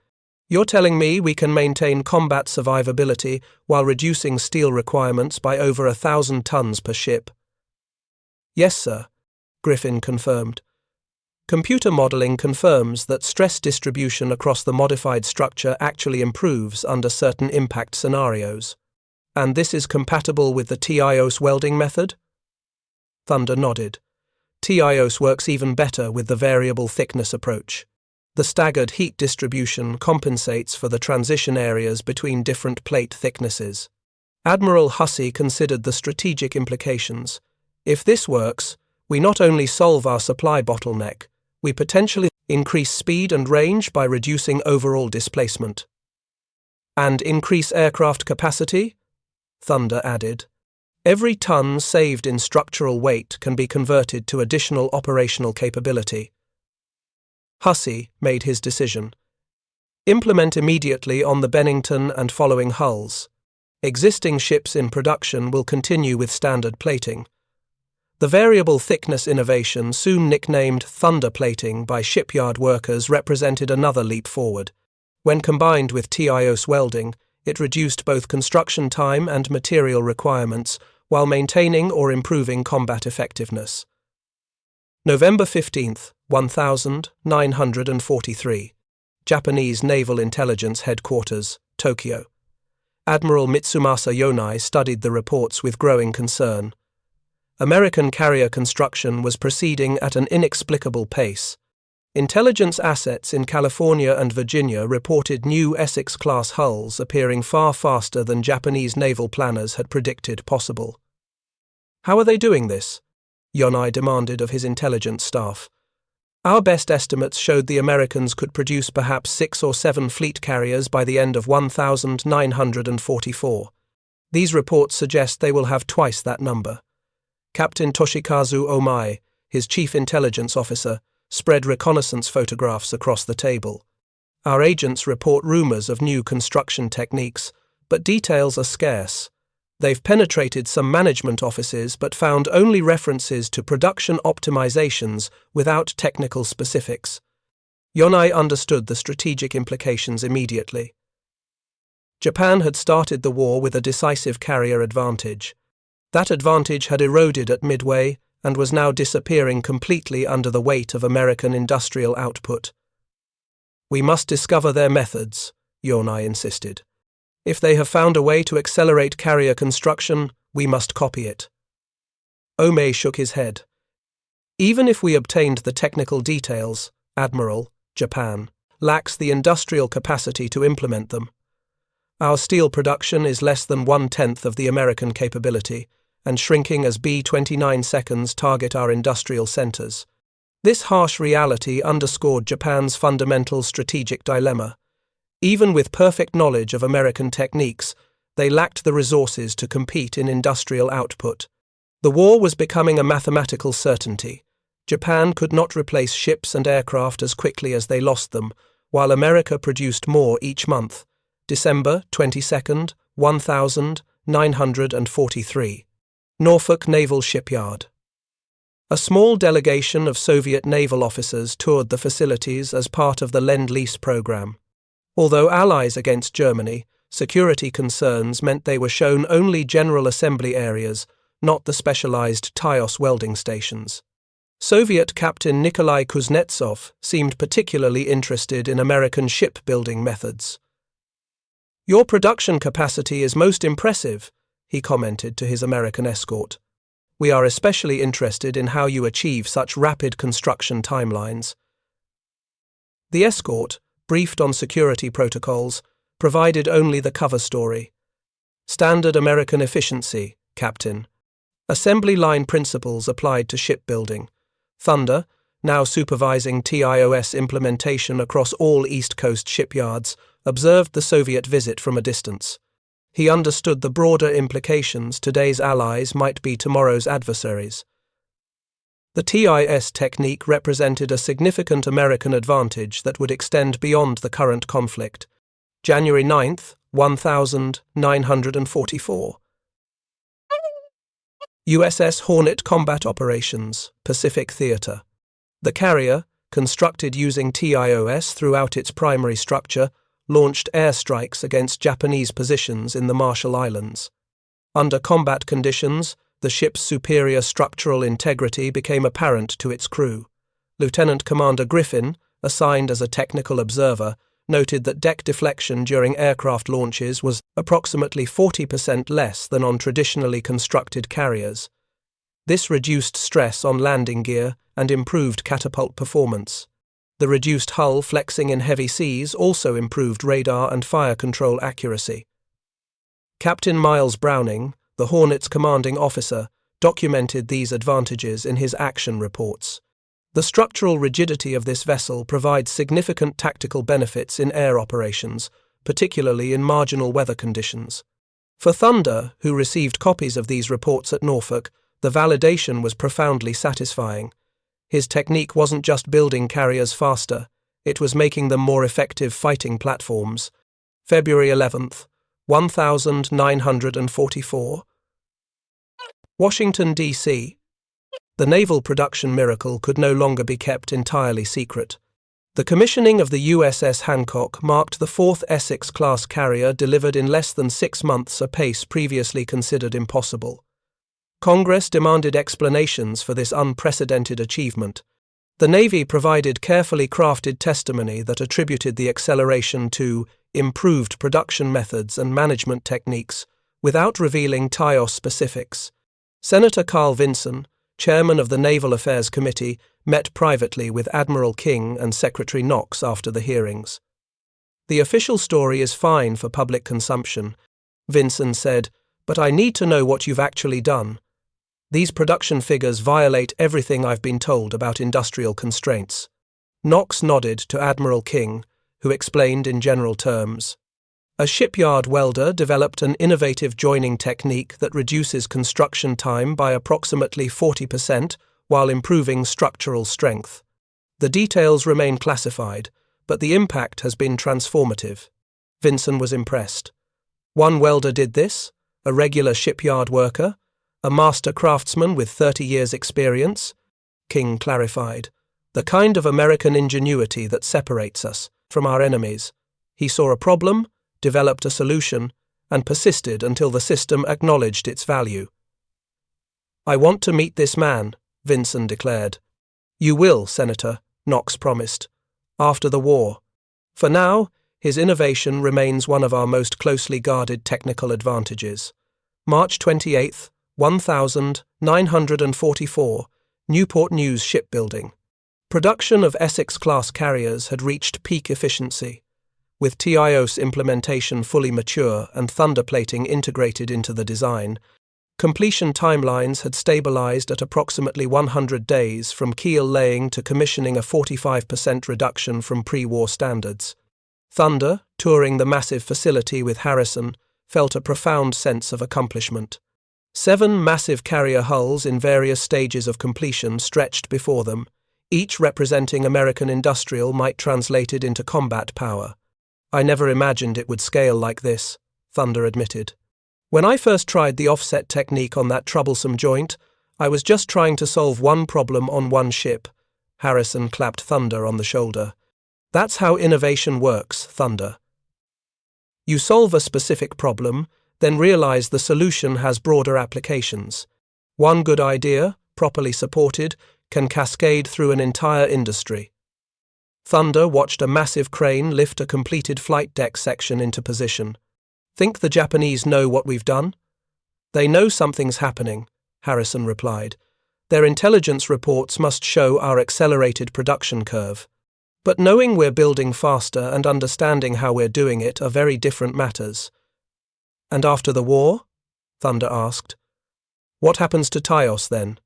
"You're telling me we can maintain combat survivability while reducing steel requirements by over 1,000 tons per ship?" "Yes, sir," Griffin confirmed. "Computer modeling confirms that stress distribution across the modified structure actually improves under certain impact scenarios. And this is compatible with the TIOS welding method?" Thunder nodded. TIOS works even better with the variable thickness approach. The staggered heat distribution compensates for the transition areas between different plate thicknesses. Admiral Hussey considered the strategic implications. "If this works, we not only solve our supply bottleneck, we potentially increase speed and range by reducing overall displacement." "And increase aircraft capacity?" Thunder added. "Every ton saved in structural weight can be converted to additional operational capability." Hussey made his decision. "Implement immediately on the Bennington and following hulls. Existing ships in production will continue with standard plating." The variable thickness innovation, soon nicknamed Thunder plating by shipyard workers, represented another leap forward. When combined with TIOS welding, it reduced both construction time and material requirements while maintaining or improving combat effectiveness. November 15, 1943. Japanese Naval Intelligence Headquarters, Tokyo. Admiral Mitsumasa Yonai studied the reports with growing concern. American carrier construction was proceeding at an inexplicable pace. Intelligence assets in California and Virginia reported new Essex-Class hulls appearing far faster than Japanese naval planners had predicted possible. "How are they doing this?" Yonai demanded of his intelligence staff. Our best estimates showed the Americans could produce perhaps 6 or 7 fleet carriers by the end of 1944. These reports suggest they will have twice that number. Captain Toshikazu Omai, his chief intelligence officer, spread reconnaissance photographs across the table. Our agents report rumors of new construction techniques, but details are scarce. They've penetrated some management offices but found only references to production optimizations without technical specifics. Yonai understood the strategic implications immediately. Japan had started the war with a decisive carrier advantage. That advantage had eroded at Midway and was now disappearing completely under the weight of American industrial output. "We must discover their methods," Yonai insisted. "If they have found a way to accelerate carrier construction, we must copy it." Omei shook his head. "Even if we obtained the technical details, Admiral, Japan lacks the industrial capacity to implement them. Our steel production is less than 1/10 of the American capability, and shrinking as B-29 seconds target our industrial centers. This harsh reality underscored Japan's fundamental strategic dilemma. Even with perfect knowledge of American techniques, they lacked the resources to compete in industrial output. The war was becoming a mathematical certainty. Japan could not replace ships and aircraft as quickly as they lost them, while America produced more each month. December 22, 1943. Norfolk Naval Shipyard. A small delegation of Soviet naval officers toured the facilities as part of the Lend-Lease program. Although allies against Germany, security concerns meant they were shown only general assembly areas, not the specialized Tyos welding stations. Soviet Captain Nikolai Kuznetsov seemed particularly interested in American shipbuilding methods. "Your production capacity is most impressive," he commented to his American escort. "We are especially interested in how you achieve such rapid construction timelines." The escort, briefed on security protocols, provided only the cover story. "Standard American efficiency, Captain. Assembly line principles applied to shipbuilding. Thunder, now supervising TIOS implementation across all East Coast shipyards, observed the Soviet visit from a distance. He understood the broader implications today's allies might be tomorrow's adversaries. The TIS technique represented a significant American advantage that would extend beyond the current conflict. January 9, 1944. USS Hornet Combat Operations, Pacific Theater. The carrier, constructed using TIOS throughout its primary structure, launched airstrikes against Japanese positions in the Marshall Islands. Under combat conditions, the ship's superior structural integrity became apparent to its crew. Lieutenant Commander Griffin, assigned as a technical observer, noted that deck deflection during aircraft launches was approximately 40% less than on traditionally constructed carriers. This reduced stress on landing gear and improved catapult performance. The reduced hull flexing in heavy seas also improved radar and fire control accuracy. Captain Miles Browning, the Hornet's commanding officer, documented these advantages in his action reports. The structural rigidity of this vessel provides significant tactical benefits in air operations, particularly in marginal weather conditions. For Thunder, who received copies of these reports at Norfolk, the validation was profoundly satisfying. His technique wasn't just building carriers faster, it was making them more effective fighting platforms. February 11th, 1944. Washington, D.C. The naval production miracle could no longer be kept entirely secret. The commissioning of the USS Hancock marked the fourth Essex-Class carrier delivered in less than 6 months, a pace previously considered impossible. Congress demanded explanations for this unprecedented achievement. The Navy provided carefully crafted testimony that attributed the acceleration to improved production methods and management techniques, without revealing TIOS specifics. Senator Carl Vinson, chairman of the Naval Affairs Committee, met privately with Admiral King and Secretary Knox after the hearings. "The official story is fine for public consumption," Vinson said, "but I need to know what you've actually done. These production figures violate everything I've been told about industrial constraints." Knox nodded to Admiral King, who explained in general terms. A shipyard welder developed an innovative joining technique that reduces construction time by approximately 40% while improving structural strength. The details remain classified, but the impact has been transformative. Vincent was impressed. One welder did this, a regular shipyard worker, a master craftsman with 30 years' experience. King clarified, the kind of American ingenuity that separates us from our enemies. He saw a problem, developed a solution, and persisted until the system acknowledged its value. I want to meet this man, Vincent declared. You will, Senator, Knox promised, after the war. For now, his innovation remains one of our most closely guarded technical advantages. March 28, 1944, Newport News Shipbuilding. Production of Essex-Class carriers had reached peak efficiency, with TIOS implementation fully mature and thunderplating integrated into the design. Completion timelines had stabilized at approximately 100 days from keel laying to commissioning, a 45% reduction from pre-war standards. Thunder, touring the massive facility with Harrison, felt a profound sense of accomplishment. 7 massive carrier hulls in various stages of completion stretched before them, each representing American industrial might translated into combat power. I never imagined it would scale like this, Thunder admitted. When I first tried the offset technique on that troublesome joint, I was just trying to solve one problem on one ship. Harrison clapped Thunder on the shoulder. That's how innovation works, Thunder. You solve a specific problem, then realize the solution has broader applications. One good idea, properly supported, can cascade through an entire industry. Thunder watched a massive crane lift a completed flight deck section into position. Think the Japanese know what we've done? They know something's happening, Harrison replied. Their intelligence reports must show our accelerated production curve. But knowing we're building faster and understanding how we're doing it are very different matters. And after the war? Thunder asked. What happens to TIOS then?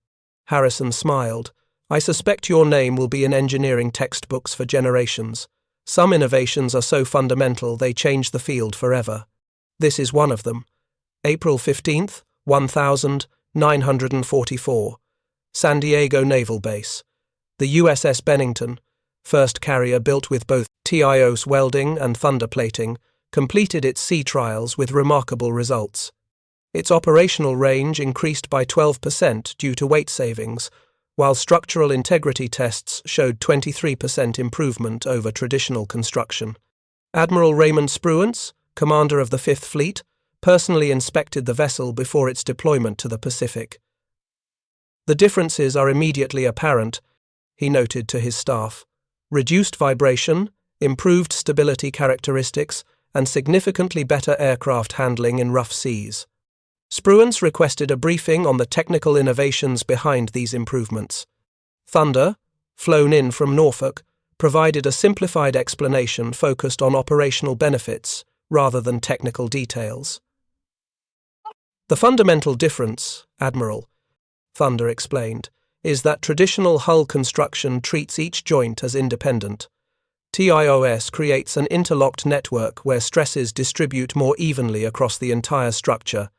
Harrison smiled. I suspect your name will be in engineering textbooks for generations. Some innovations are so fundamental they change the field forever. This is one of them. April 15th, 1944. San Diego Naval Base. The USS Bennington, first carrier built with both TIOS welding and thunderplating, completed its sea trials with remarkable results. Its operational range increased by 12% due to weight savings, while structural integrity tests showed 23% improvement over traditional construction. Admiral Raymond Spruance, commander of the Fifth Fleet, personally inspected the vessel before its deployment to the Pacific. The differences are immediately apparent, he noted to his staff. Reduced vibration, improved stability characteristics, and significantly better aircraft handling in rough seas. Spruance requested a briefing on the technical innovations behind these improvements. Thunder, flown in from Norfolk, provided a simplified explanation focused on operational benefits rather than technical details. The fundamental difference, Admiral, Thunder explained, is that traditional hull construction treats each joint as independent. TIOS creates an interlocked network where stresses distribute more evenly across the entire structure.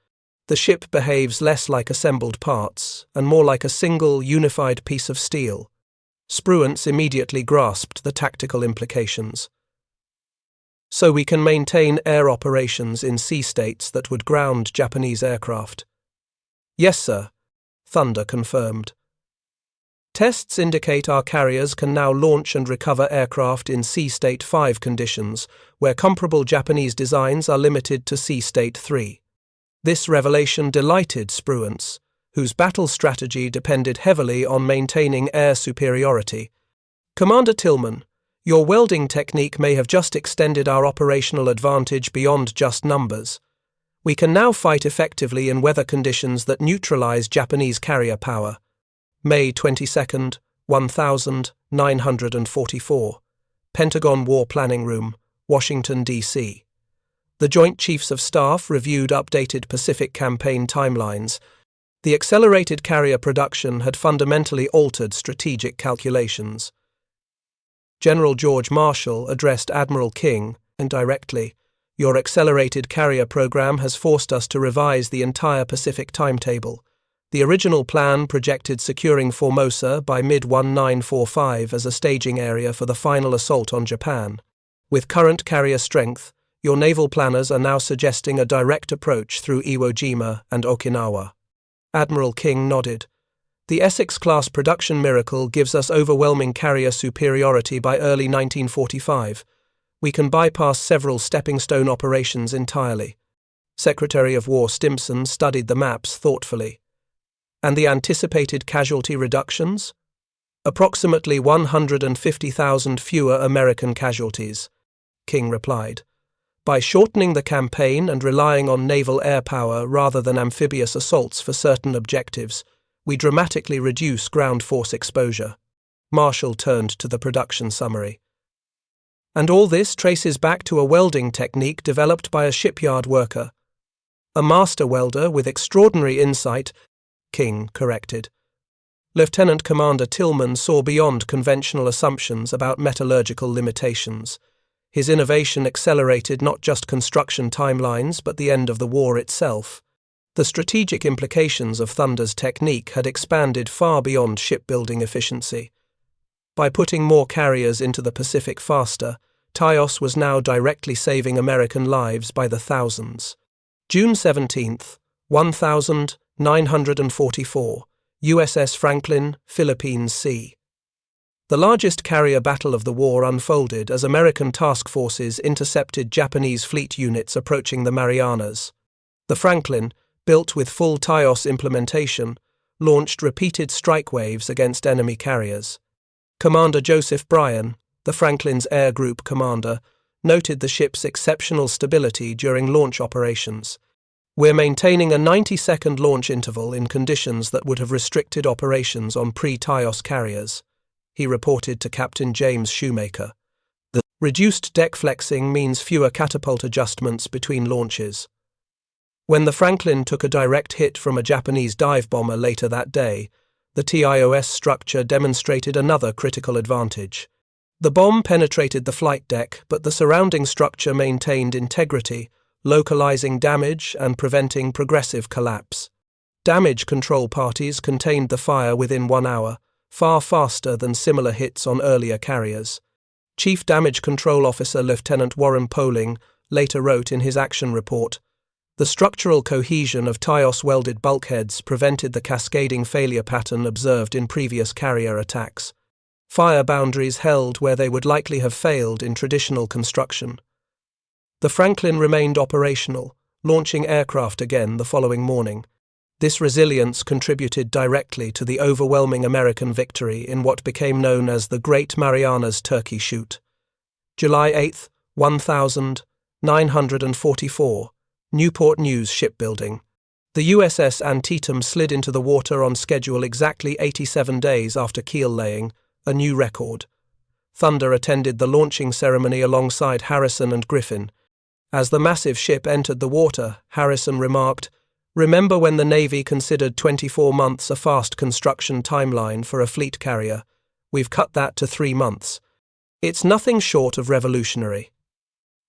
The ship behaves less like assembled parts and more like a single, unified piece of steel. Spruance immediately grasped the tactical implications. So we can maintain air operations in sea states that would ground Japanese aircraft. Yes, sir, Thunder confirmed. Tests indicate our carriers can now launch and recover aircraft in Sea State 5 conditions, where comparable Japanese designs are limited to Sea State 3. This revelation delighted Spruance, whose battle strategy depended heavily on maintaining air superiority. Commander Tillman, your welding technique may have just extended our operational advantage beyond just numbers. We can now fight effectively in weather conditions that neutralize Japanese carrier power. May 22, 1944. Pentagon War Planning Room, Washington, D.C. The Joint Chiefs of Staff reviewed updated Pacific campaign timelines. The accelerated carrier production had fundamentally altered strategic calculations. General George Marshall addressed Admiral King, indirectly, "Your accelerated carrier program has forced us to revise the entire Pacific timetable. The original plan projected securing Formosa by mid-1945 as a staging area for the final assault on Japan. With current carrier strength, your naval planners are now suggesting a direct approach through Iwo Jima and Okinawa." Admiral King nodded. "The Essex-Class production miracle gives us overwhelming carrier superiority by early 1945. We can bypass several stepping-stone operations entirely." Secretary of War Stimson studied the maps thoughtfully. "And the anticipated casualty reductions?" "Approximately 150,000 fewer American casualties," King replied. "By shortening the campaign and relying on naval air power rather than amphibious assaults for certain objectives, we dramatically reduce ground force exposure." Marshall turned to the production summary. "And all this traces back to a welding technique developed by a shipyard worker. A master welder with extraordinary insight," King corrected. Lieutenant Commander Tillman saw beyond conventional assumptions about metallurgical limitations. His innovation accelerated not just construction timelines but the end of the war itself. The strategic implications of Thunder's technique had expanded far beyond shipbuilding efficiency. By putting more carriers into the Pacific faster, Taos was now directly saving American lives by the thousands. June 17th, 1944, USS Franklin, Philippines Sea. The largest carrier battle of the war unfolded as American task forces intercepted Japanese fleet units approaching the Marianas. The Franklin, built with full Taos implementation, launched repeated strike waves against enemy carriers. Commander Joseph Bryan, the Franklin's Air Group commander, noted the ship's exceptional stability during launch operations. "We're maintaining a 90-second launch interval in conditions that would have restricted operations on pre-Taos carriers," he reported to Captain James Shoemaker. "The reduced deck flexing means fewer catapult adjustments between launches." When the Franklin took a direct hit from a Japanese dive bomber later that day, the TIOS structure demonstrated another critical advantage. The bomb penetrated the flight deck, but the surrounding structure maintained integrity, localizing damage and preventing progressive collapse. Damage control parties contained the fire within 1 hour, far faster than similar hits on earlier carriers. Chief Damage Control Officer Lieutenant Warren Poling later wrote in his action report, "The structural cohesion of Taos welded bulkheads prevented the cascading failure pattern observed in previous carrier attacks. Fire boundaries held where they would likely have failed in traditional construction." The Franklin remained operational, launching aircraft again the following morning. This resilience contributed directly to the overwhelming American victory in what became known as the Great Marianas Turkey Shoot. July 8, 1944, Newport News Shipbuilding. The USS Antietam slid into the water on schedule exactly 87 days after keel laying, a new record. Thunder attended the launching ceremony alongside Harrison and Griffin. As the massive ship entered the water, Harrison remarked, "Remember when the Navy considered 24 months a fast construction timeline for a fleet carrier? We've cut that to 3 months. It's nothing short of revolutionary."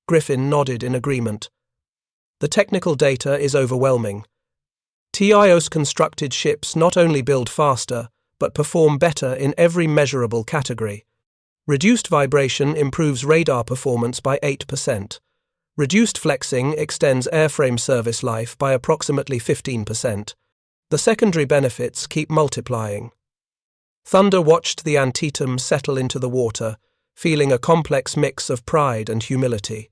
Griffin nodded in agreement. "The technical data is overwhelming. TIOS-constructed ships not only build faster, but perform better in every measurable category. Reduced vibration improves radar performance by 8%. Reduced flexing extends airframe service life by approximately 15%. The secondary benefits keep multiplying." Thunder watched the Antietam settle into the water, feeling a complex mix of pride and humility.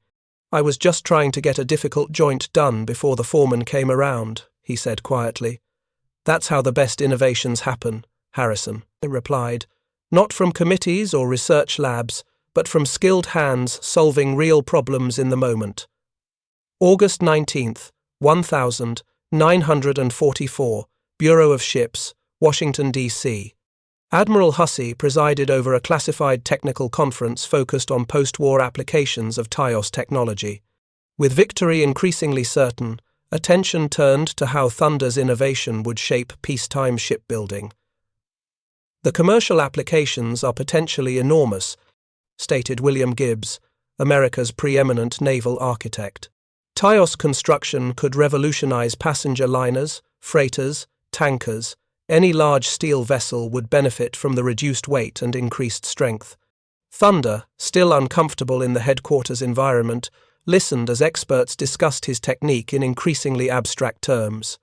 "I was just trying to get a difficult joint done before the foreman came around," he said quietly. "That's how the best innovations happen," Harrison replied. "Not from committees or research labs, but from skilled hands solving real problems in the moment." August 19th, 1944, Bureau of Ships, Washington, D.C. Admiral Hussey presided over a classified technical conference focused on post-war applications of Taos technology. With victory increasingly certain, attention turned to how Thunder's innovation would shape peacetime shipbuilding. "The commercial applications are potentially enormous," stated William Gibbs, America's preeminent naval architect. TIOS construction could revolutionize passenger liners, freighters, tankers. Any large steel vessel would benefit from the reduced weight and increased strength. Thunder, still uncomfortable in the headquarters environment, listened as experts discussed his technique in increasingly abstract terms.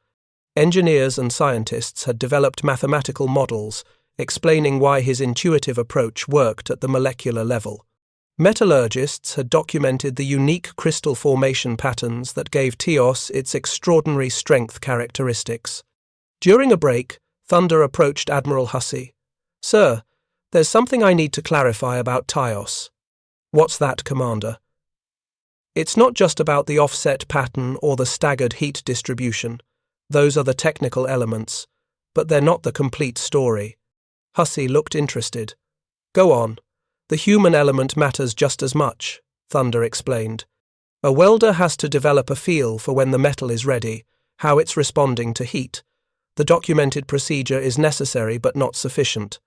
Engineers and scientists had developed mathematical models explaining why his intuitive approach worked at the molecular level. Metallurgists had documented the unique crystal formation patterns that gave TIOS its extraordinary strength characteristics. During a break, Thunder approached Admiral Hussey. "Sir, there's something I need to clarify about TIOS." "What's that, Commander?" "It's not just about the offset pattern or the staggered heat distribution. Those are the technical elements, but they're not the complete story." Hussey looked interested. "Go on. The human element matters just as much," Thunder explained. "A welder has to develop a feel for when the metal is ready, how it's responding to heat. The documented procedure is necessary but not sufficient.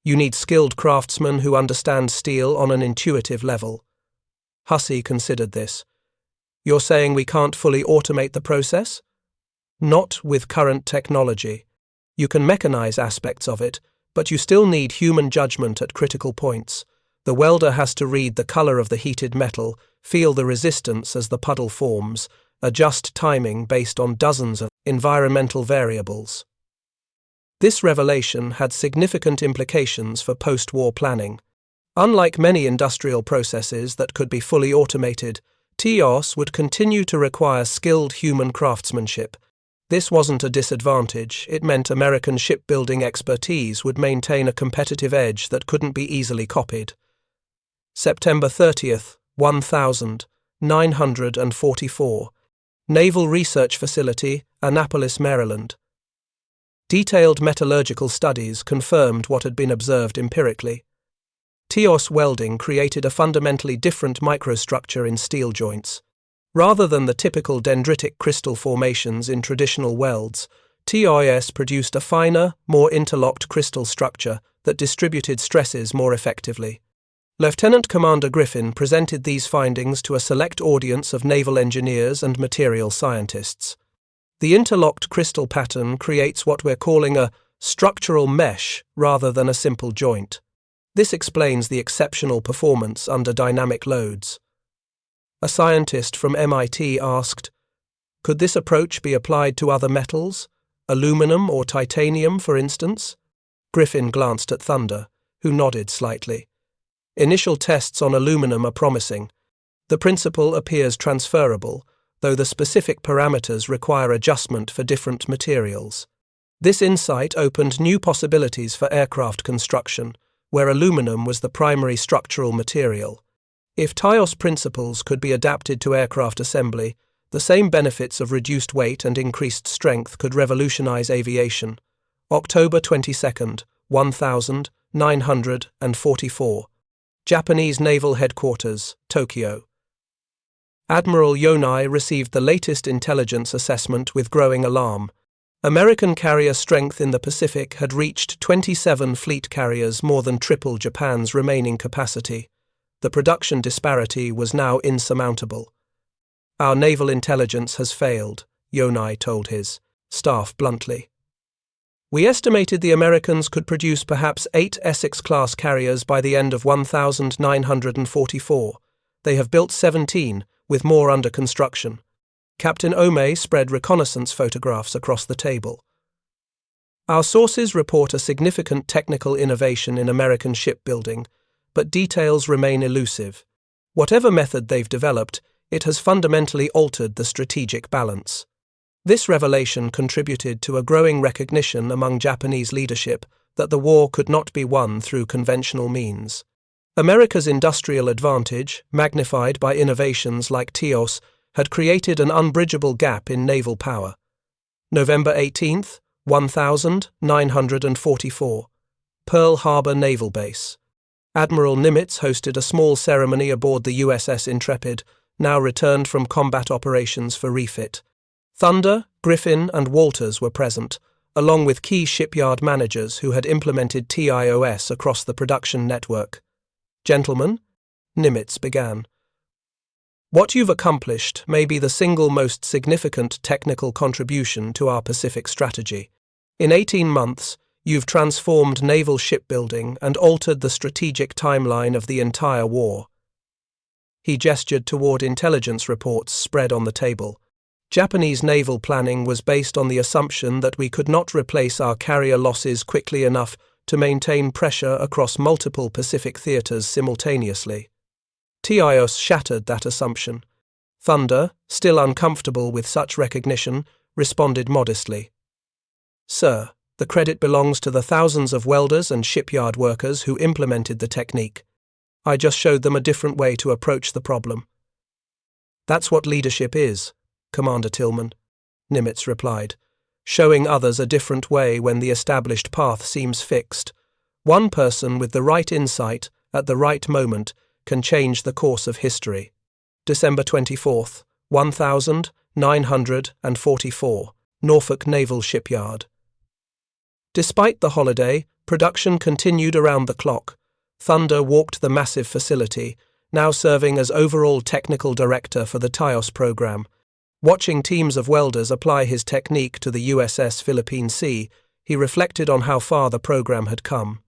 You need skilled craftsmen who understand steel on an intuitive level." Hussey considered this. "You're saying we can't fully automate the process?" "Not with current technology. You can mechanize aspects of it, but you still need human judgment at critical points. The welder has to read the color of the heated metal, feel the resistance as the puddle forms, adjust timing based on dozens of environmental variables." This revelation had significant implications for post-war planning. Unlike many industrial processes that could be fully automated, TIOS would continue to require skilled human craftsmanship. This wasn't a disadvantage. It meant American shipbuilding expertise would maintain a competitive edge that couldn't be easily copied. September 30th, 1944. Naval Research Facility, Annapolis, Maryland. Detailed metallurgical studies confirmed what had been observed empirically. TIOS welding created a fundamentally different microstructure in steel joints. Rather than the typical dendritic crystal formations in traditional welds, TIOS produced a finer, more interlocked crystal structure that distributed stresses more effectively. Lieutenant Commander Griffin presented these findings to a select audience of naval engineers and material scientists. The interlocked crystal pattern creates what we're calling a structural mesh rather than a simple joint. This explains the exceptional performance under dynamic loads. A scientist from MIT asked, "Could this approach be applied to other metals? Aluminum or titanium, for instance?" Griffin glanced at Thunder, who nodded slightly. "Initial tests on aluminum are promising. The principle appears transferable, though the specific parameters require adjustment for different materials." This insight opened new possibilities for aircraft construction, where aluminum was the primary structural material. If TIOS principles could be adapted to aircraft assembly, the same benefits of reduced weight and increased strength could revolutionize aviation. October 22nd, 1944. Japanese Naval Headquarters, Tokyo. Admiral Yonai received the latest intelligence assessment with growing alarm. American carrier strength in the Pacific had reached 27 fleet carriers, more than triple Japan's remaining capacity. The production disparity was now insurmountable. "Our naval intelligence has failed," Yonai told his staff bluntly. "We estimated the Americans could produce perhaps 8 Essex-Class carriers by the end of 1944. They have built 17, with more under construction." Captain Ome spread reconnaissance photographs across the table. "Our sources report a significant technical innovation in American shipbuilding, but details remain elusive. Whatever method they've developed, it has fundamentally altered the strategic balance." This revelation contributed to a growing recognition among Japanese leadership that the war could not be won through conventional means. America's industrial advantage, magnified by innovations like TIOS, had created an unbridgeable gap in naval power. November 18th, 1944. Pearl Harbor Naval Base. Admiral Nimitz hosted a small ceremony aboard the USS Intrepid, now returned from combat operations for refit. Thunder, Griffin, and Walters were present, along with key shipyard managers who had implemented TIOS across the production network. "Gentlemen," Nimitz began. What you've accomplished may be the single most significant technical contribution to our Pacific strategy. In 18 months, you've transformed naval shipbuilding and altered the strategic timeline of the entire war. He gestured toward intelligence reports spread on the table. Japanese naval planning was based on the assumption that we could not replace our carrier losses quickly enough to maintain pressure across multiple Pacific theaters simultaneously. TIOS shattered that assumption. Thunder, still uncomfortable with such recognition, responded modestly. Sir, the credit belongs to the thousands of welders and shipyard workers who implemented the technique. I just showed them a different way to approach the problem. That's what leadership is, Commander Tillman, Nimitz replied, showing others a different way when the established path seems fixed. One person with the right insight at the right moment can change the course of history. December 24th, 1944, Norfolk Naval Shipyard. Despite the holiday, production continued around the clock. Thunder walked the massive facility, now serving as overall technical director for the TIOS program. Watching teams of welders apply his technique to the USS Philippine Sea, he reflected on how far the program had come.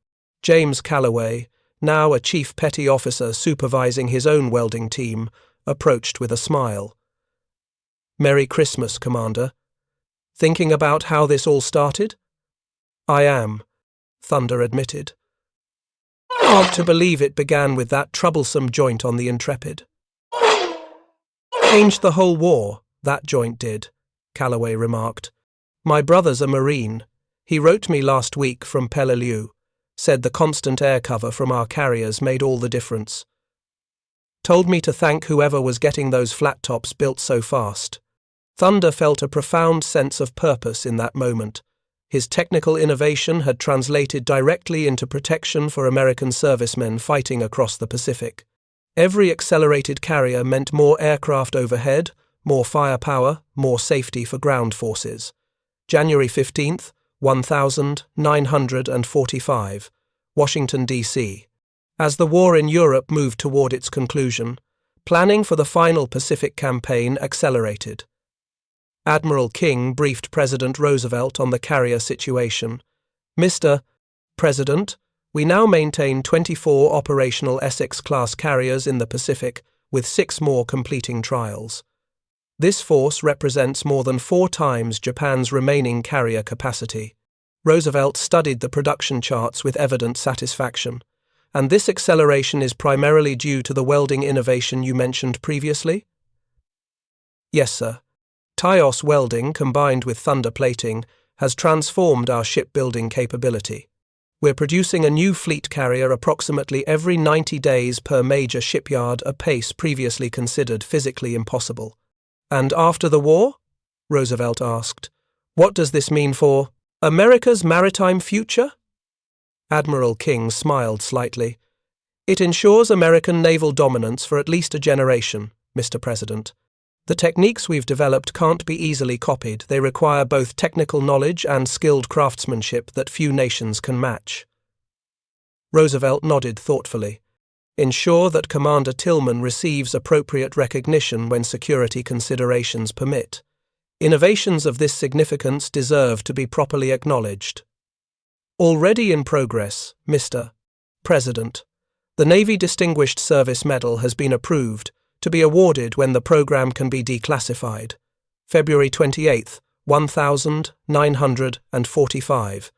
James Calloway, now a chief petty officer supervising his own welding team, approached with a smile. Merry Christmas, Commander. Thinking about how this all started? I am, Thunder admitted. Hard to believe it began with that troublesome joint on the Intrepid. Changed the whole war, that joint did, Calloway remarked. My brother's a Marine. He wrote me last week from Peleliu. Said the constant air cover from our carriers made all the difference. Told me to thank whoever was getting those flat tops built so fast. Thunder felt a profound sense of purpose in that moment. His technical innovation had translated directly into protection for American servicemen fighting across the Pacific. Every accelerated carrier meant more aircraft overhead, more firepower, more safety for ground forces. January 15th, 1945, Washington, D.C. As the war in Europe moved toward its conclusion, planning for the final Pacific campaign accelerated. Admiral King briefed President Roosevelt on the carrier situation. Mr. President, we now maintain 24 operational Essex-Class carriers in the Pacific, with 6 more completing trials. This force represents more than 4 times Japan's remaining carrier capacity. Roosevelt studied the production charts with evident satisfaction. And this acceleration is primarily due to the welding innovation you mentioned previously? Yes, sir. TIOS welding combined with thunder plating has transformed our shipbuilding capability. We're producing a new fleet carrier approximately every 90 days per major shipyard, a pace previously considered physically impossible. And after the war? Roosevelt asked. What does this mean for America's maritime future? Admiral King smiled slightly. It ensures American naval dominance for at least a generation, Mr. President. The techniques we've developed can't be easily copied. They require both technical knowledge and skilled craftsmanship that few nations can match. Roosevelt nodded thoughtfully. Ensure that Commander Tillman receives appropriate recognition when security considerations permit. Innovations of this significance deserve to be properly acknowledged. Already in progress, Mr. President. The Navy Distinguished Service Medal has been approved, to be awarded when the program can be declassified. February 28, 1945.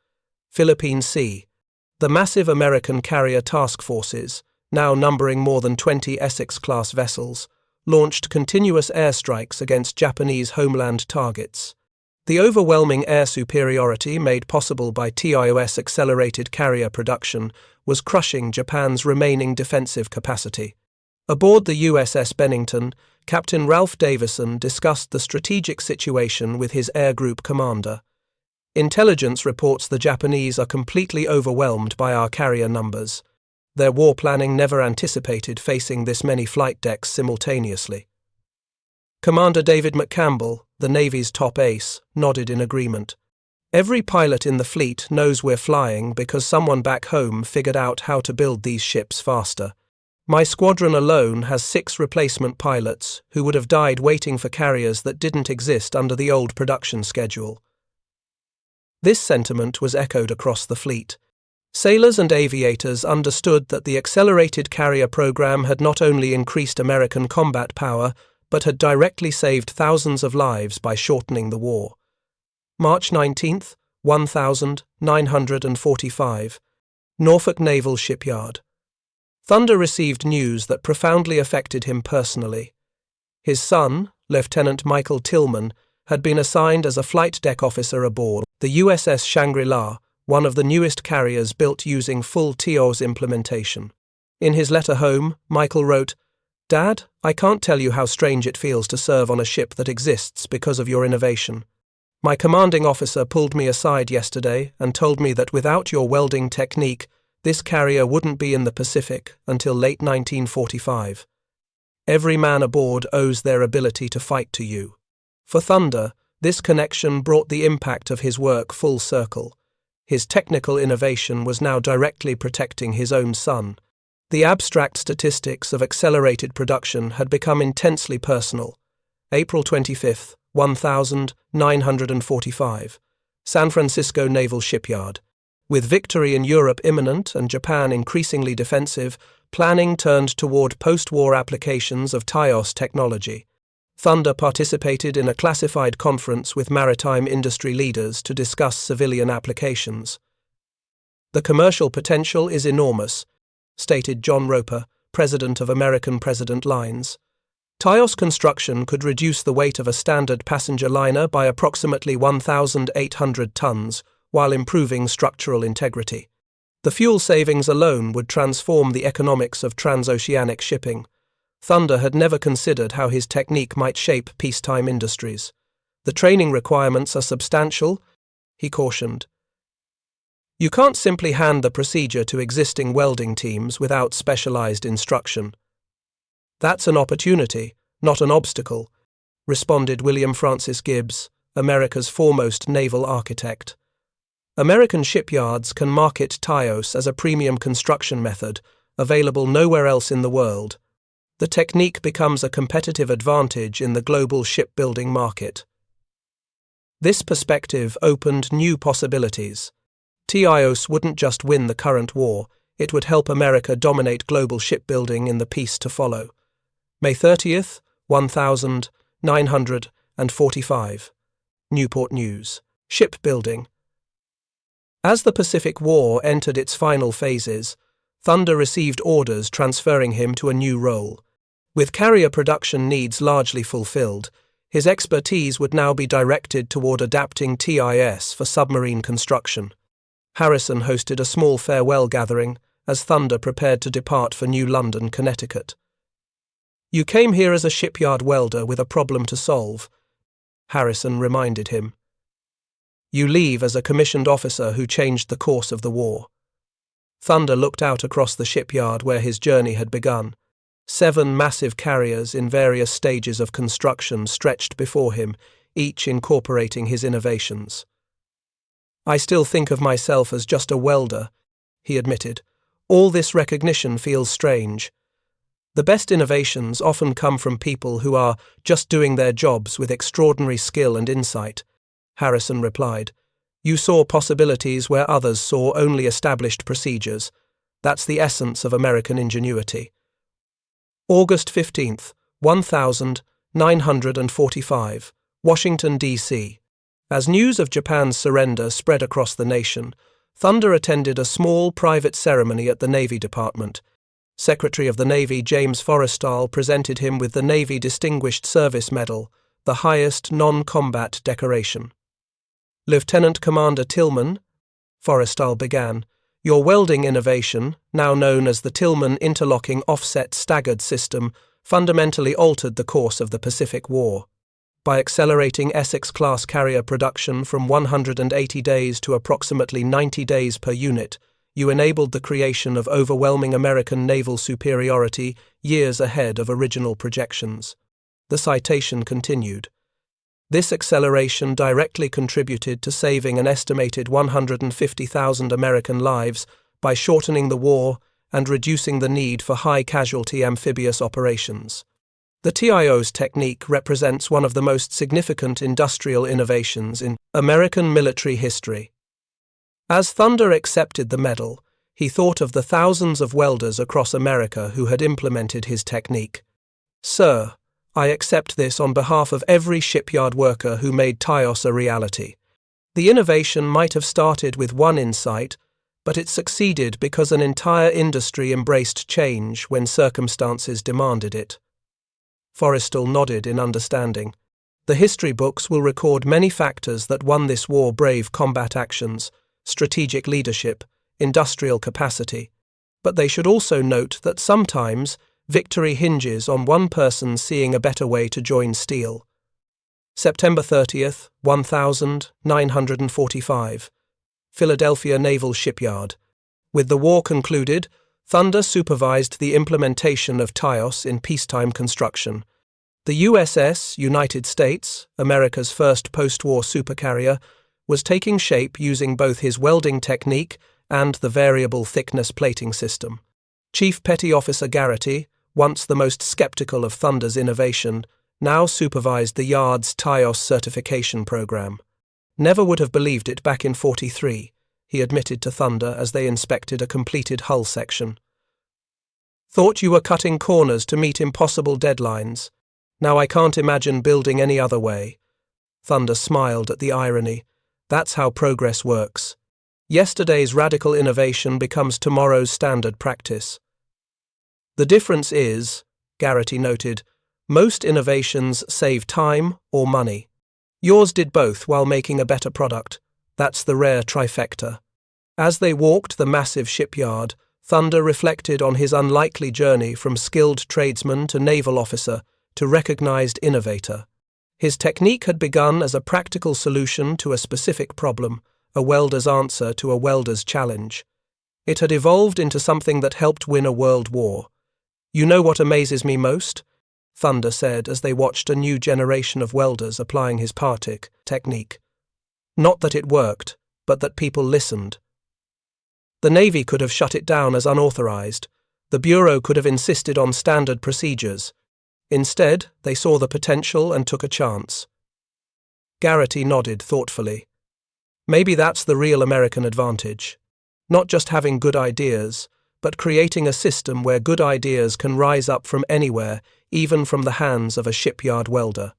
Philippine Sea. The massive American carrier task forces, now numbering more than 20 Essex-Class vessels, launched continuous airstrikes against Japanese homeland targets. The overwhelming air superiority made possible by TIOS accelerated carrier production was crushing Japan's remaining defensive capacity. Aboard the USS Bennington, Captain Ralph Davison discussed the strategic situation with his air group commander. Intelligence reports the Japanese are completely overwhelmed by our carrier numbers. Their war planning never anticipated facing this many flight decks simultaneously. Commander David McCampbell, the Navy's top ace, nodded in agreement. Every pilot in the fleet knows we're flying because someone back home figured out how to build these ships faster. My squadron alone has 6 replacement pilots who would have died waiting for carriers that didn't exist under the old production schedule. This sentiment was echoed across the fleet. Sailors and aviators understood that the accelerated carrier program had not only increased American combat power, but had directly saved thousands of lives by shortening the war. March 19, 1945. Norfolk Naval Shipyard. Thunder received news that profoundly affected him personally. His son, Lieutenant Michael Tillman, had been assigned as a flight deck officer aboard the USS Shangri-La, one of the newest carriers built using full TIOS implementation. In his letter home, Michael wrote, "Dad, I can't tell you how strange it feels to serve on a ship that exists because of your innovation. My commanding officer pulled me aside yesterday and told me that without your welding technique, this carrier wouldn't be in the Pacific until late 1945. Every man aboard owes their ability to fight to you." For Thunder, this connection brought the impact of his work full circle. His technical innovation was now directly protecting his own son. The abstract statistics of accelerated production had become intensely personal. April 25, 1945. San Francisco Naval Shipyard. With victory in Europe imminent and Japan increasingly defensive, planning turned toward post-war applications of TIOS technology. Thunder participated in a classified conference with maritime industry leaders to discuss civilian applications. "The commercial potential is enormous," stated John Roper, president of American President Lines. TIOS construction could reduce the weight of a standard passenger liner by approximately 1,800 tons, while improving structural integrity. The fuel savings alone would transform the economics of transoceanic shipping. Thunder had never considered how his technique might shape peacetime industries. "The training requirements are substantial," he cautioned. "You can't simply hand the procedure to existing welding teams without specialized instruction." "That's an opportunity, not an obstacle," responded William Francis Gibbs, America's foremost naval architect. American shipyards can market TIOS as a premium construction method, available nowhere else in the world. The technique becomes a competitive advantage in the global shipbuilding market. This perspective opened new possibilities. TIOS wouldn't just win the current war, it would help America dominate global shipbuilding in the peace to follow. May 30, 1945. Newport News. Shipbuilding. As the Pacific War entered its final phases, Thunder received orders transferring him to a new role. With carrier production needs largely fulfilled, his expertise would now be directed toward adapting TIS for submarine construction. Harrison hosted a small farewell gathering as Thunder prepared to depart for New London, Connecticut. "You came here as a shipyard welder with a problem to solve," Harrison reminded him. "You leave as a commissioned officer who changed the course of the war." Thunder looked out across the shipyard where his journey had begun. 7 massive carriers in various stages of construction stretched before him, each incorporating his innovations. "I still think of myself as just a welder," he admitted. "All this recognition feels strange. The best innovations often come from people who are just doing their jobs with extraordinary skill and insight," Harrison replied. "You saw possibilities where others saw only established procedures. That's the essence of American ingenuity." August 15, 1945. Washington, D.C. As news of Japan's surrender spread across the nation, Thunder attended a small private ceremony at the Navy Department. Secretary of the Navy James Forrestal presented him with the Navy Distinguished Service Medal, the highest non-combat decoration. "Lieutenant Commander Tillman," Forrestal began, "your welding innovation, now known as the Tillman interlocking offset staggered system, fundamentally altered the course of the Pacific War. By accelerating Essex-Class carrier production from 180 days to approximately 90 days per unit, you enabled the creation of overwhelming American naval superiority years ahead of original projections." The citation continued. "This acceleration directly contributed to saving an estimated 150,000 American lives by shortening the war and reducing the need for high-casualty amphibious operations. The TIO's technique represents one of the most significant industrial innovations in American military history. As Thunder accepted the medal, he thought of the thousands of welders across America who had implemented his technique. "Sir, I accept this on behalf of every shipyard worker who made TIOS a reality." The innovation might have started with one insight, but it succeeded because an entire industry embraced change when circumstances demanded it. Forrestal nodded in understanding. The history books will record many factors that won this war: brave combat actions, strategic leadership, industrial capacity. But they should also note that sometimes victory hinges on one person seeing a better way to join steel. September 30th, 1945. Philadelphia Naval Shipyard. With the war concluded, Thunder supervised the implementation of TIOS in peacetime construction. The USS United States, America's first post-war supercarrier, was taking shape using both his welding technique and the variable thickness plating system. Chief Petty Officer Garrity, once the most skeptical of Thunder's innovation, now supervised the yard's TIOS certification program. "Never would have believed it back in '43, he admitted to Thunder as they inspected a completed hull section. "Thought you were cutting corners to meet impossible deadlines. Now I can't imagine building any other way." Thunder smiled at the irony. That's how progress works. Yesterday's radical innovation becomes tomorrow's standard practice. "The difference is," Garrity noted, "most innovations save time or money. Yours did both while making a better product. That's the rare trifecta." As they walked the massive shipyard, Thunder reflected on his unlikely journey from skilled tradesman to naval officer to recognized innovator. His technique had begun as a practical solution to a specific problem, a welder's answer to a welder's challenge. It had evolved into something that helped win a world war. "You know what amazes me most?" Thunder said as they watched a new generation of welders applying his Partic technique. "Not that it worked, but that people listened." The Navy could have shut it down as unauthorized. The Bureau could have insisted on standard procedures. Instead, they saw the potential and took a chance. Garrity nodded thoughtfully. "Maybe that's the real American advantage. Not just having good ideas, but creating a system where good ideas can rise up from anywhere, even from the hands of a shipyard welder."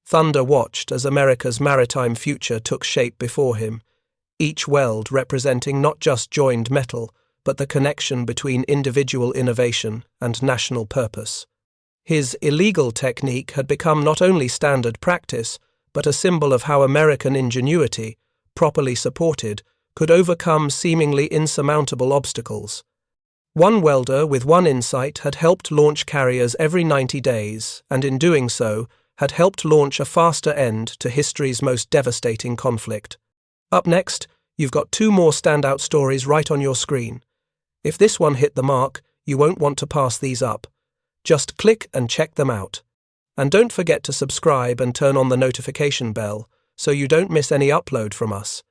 Thunder watched as America's maritime future took shape before him, each weld representing not just joined metal, but the connection between individual innovation and national purpose. His illegal technique had become not only standard practice, but a symbol of how American ingenuity, properly supported, could overcome seemingly insurmountable obstacles. One welder with one insight had helped launch carriers every 90 days, and in doing so, had helped launch a faster end to history's most devastating conflict. Up next, you've got two more standout stories right on your screen. If this one hit the mark, you won't want to pass these up. Just click and check them out. And don't forget to subscribe and turn on the notification bell so you don't miss any upload from us.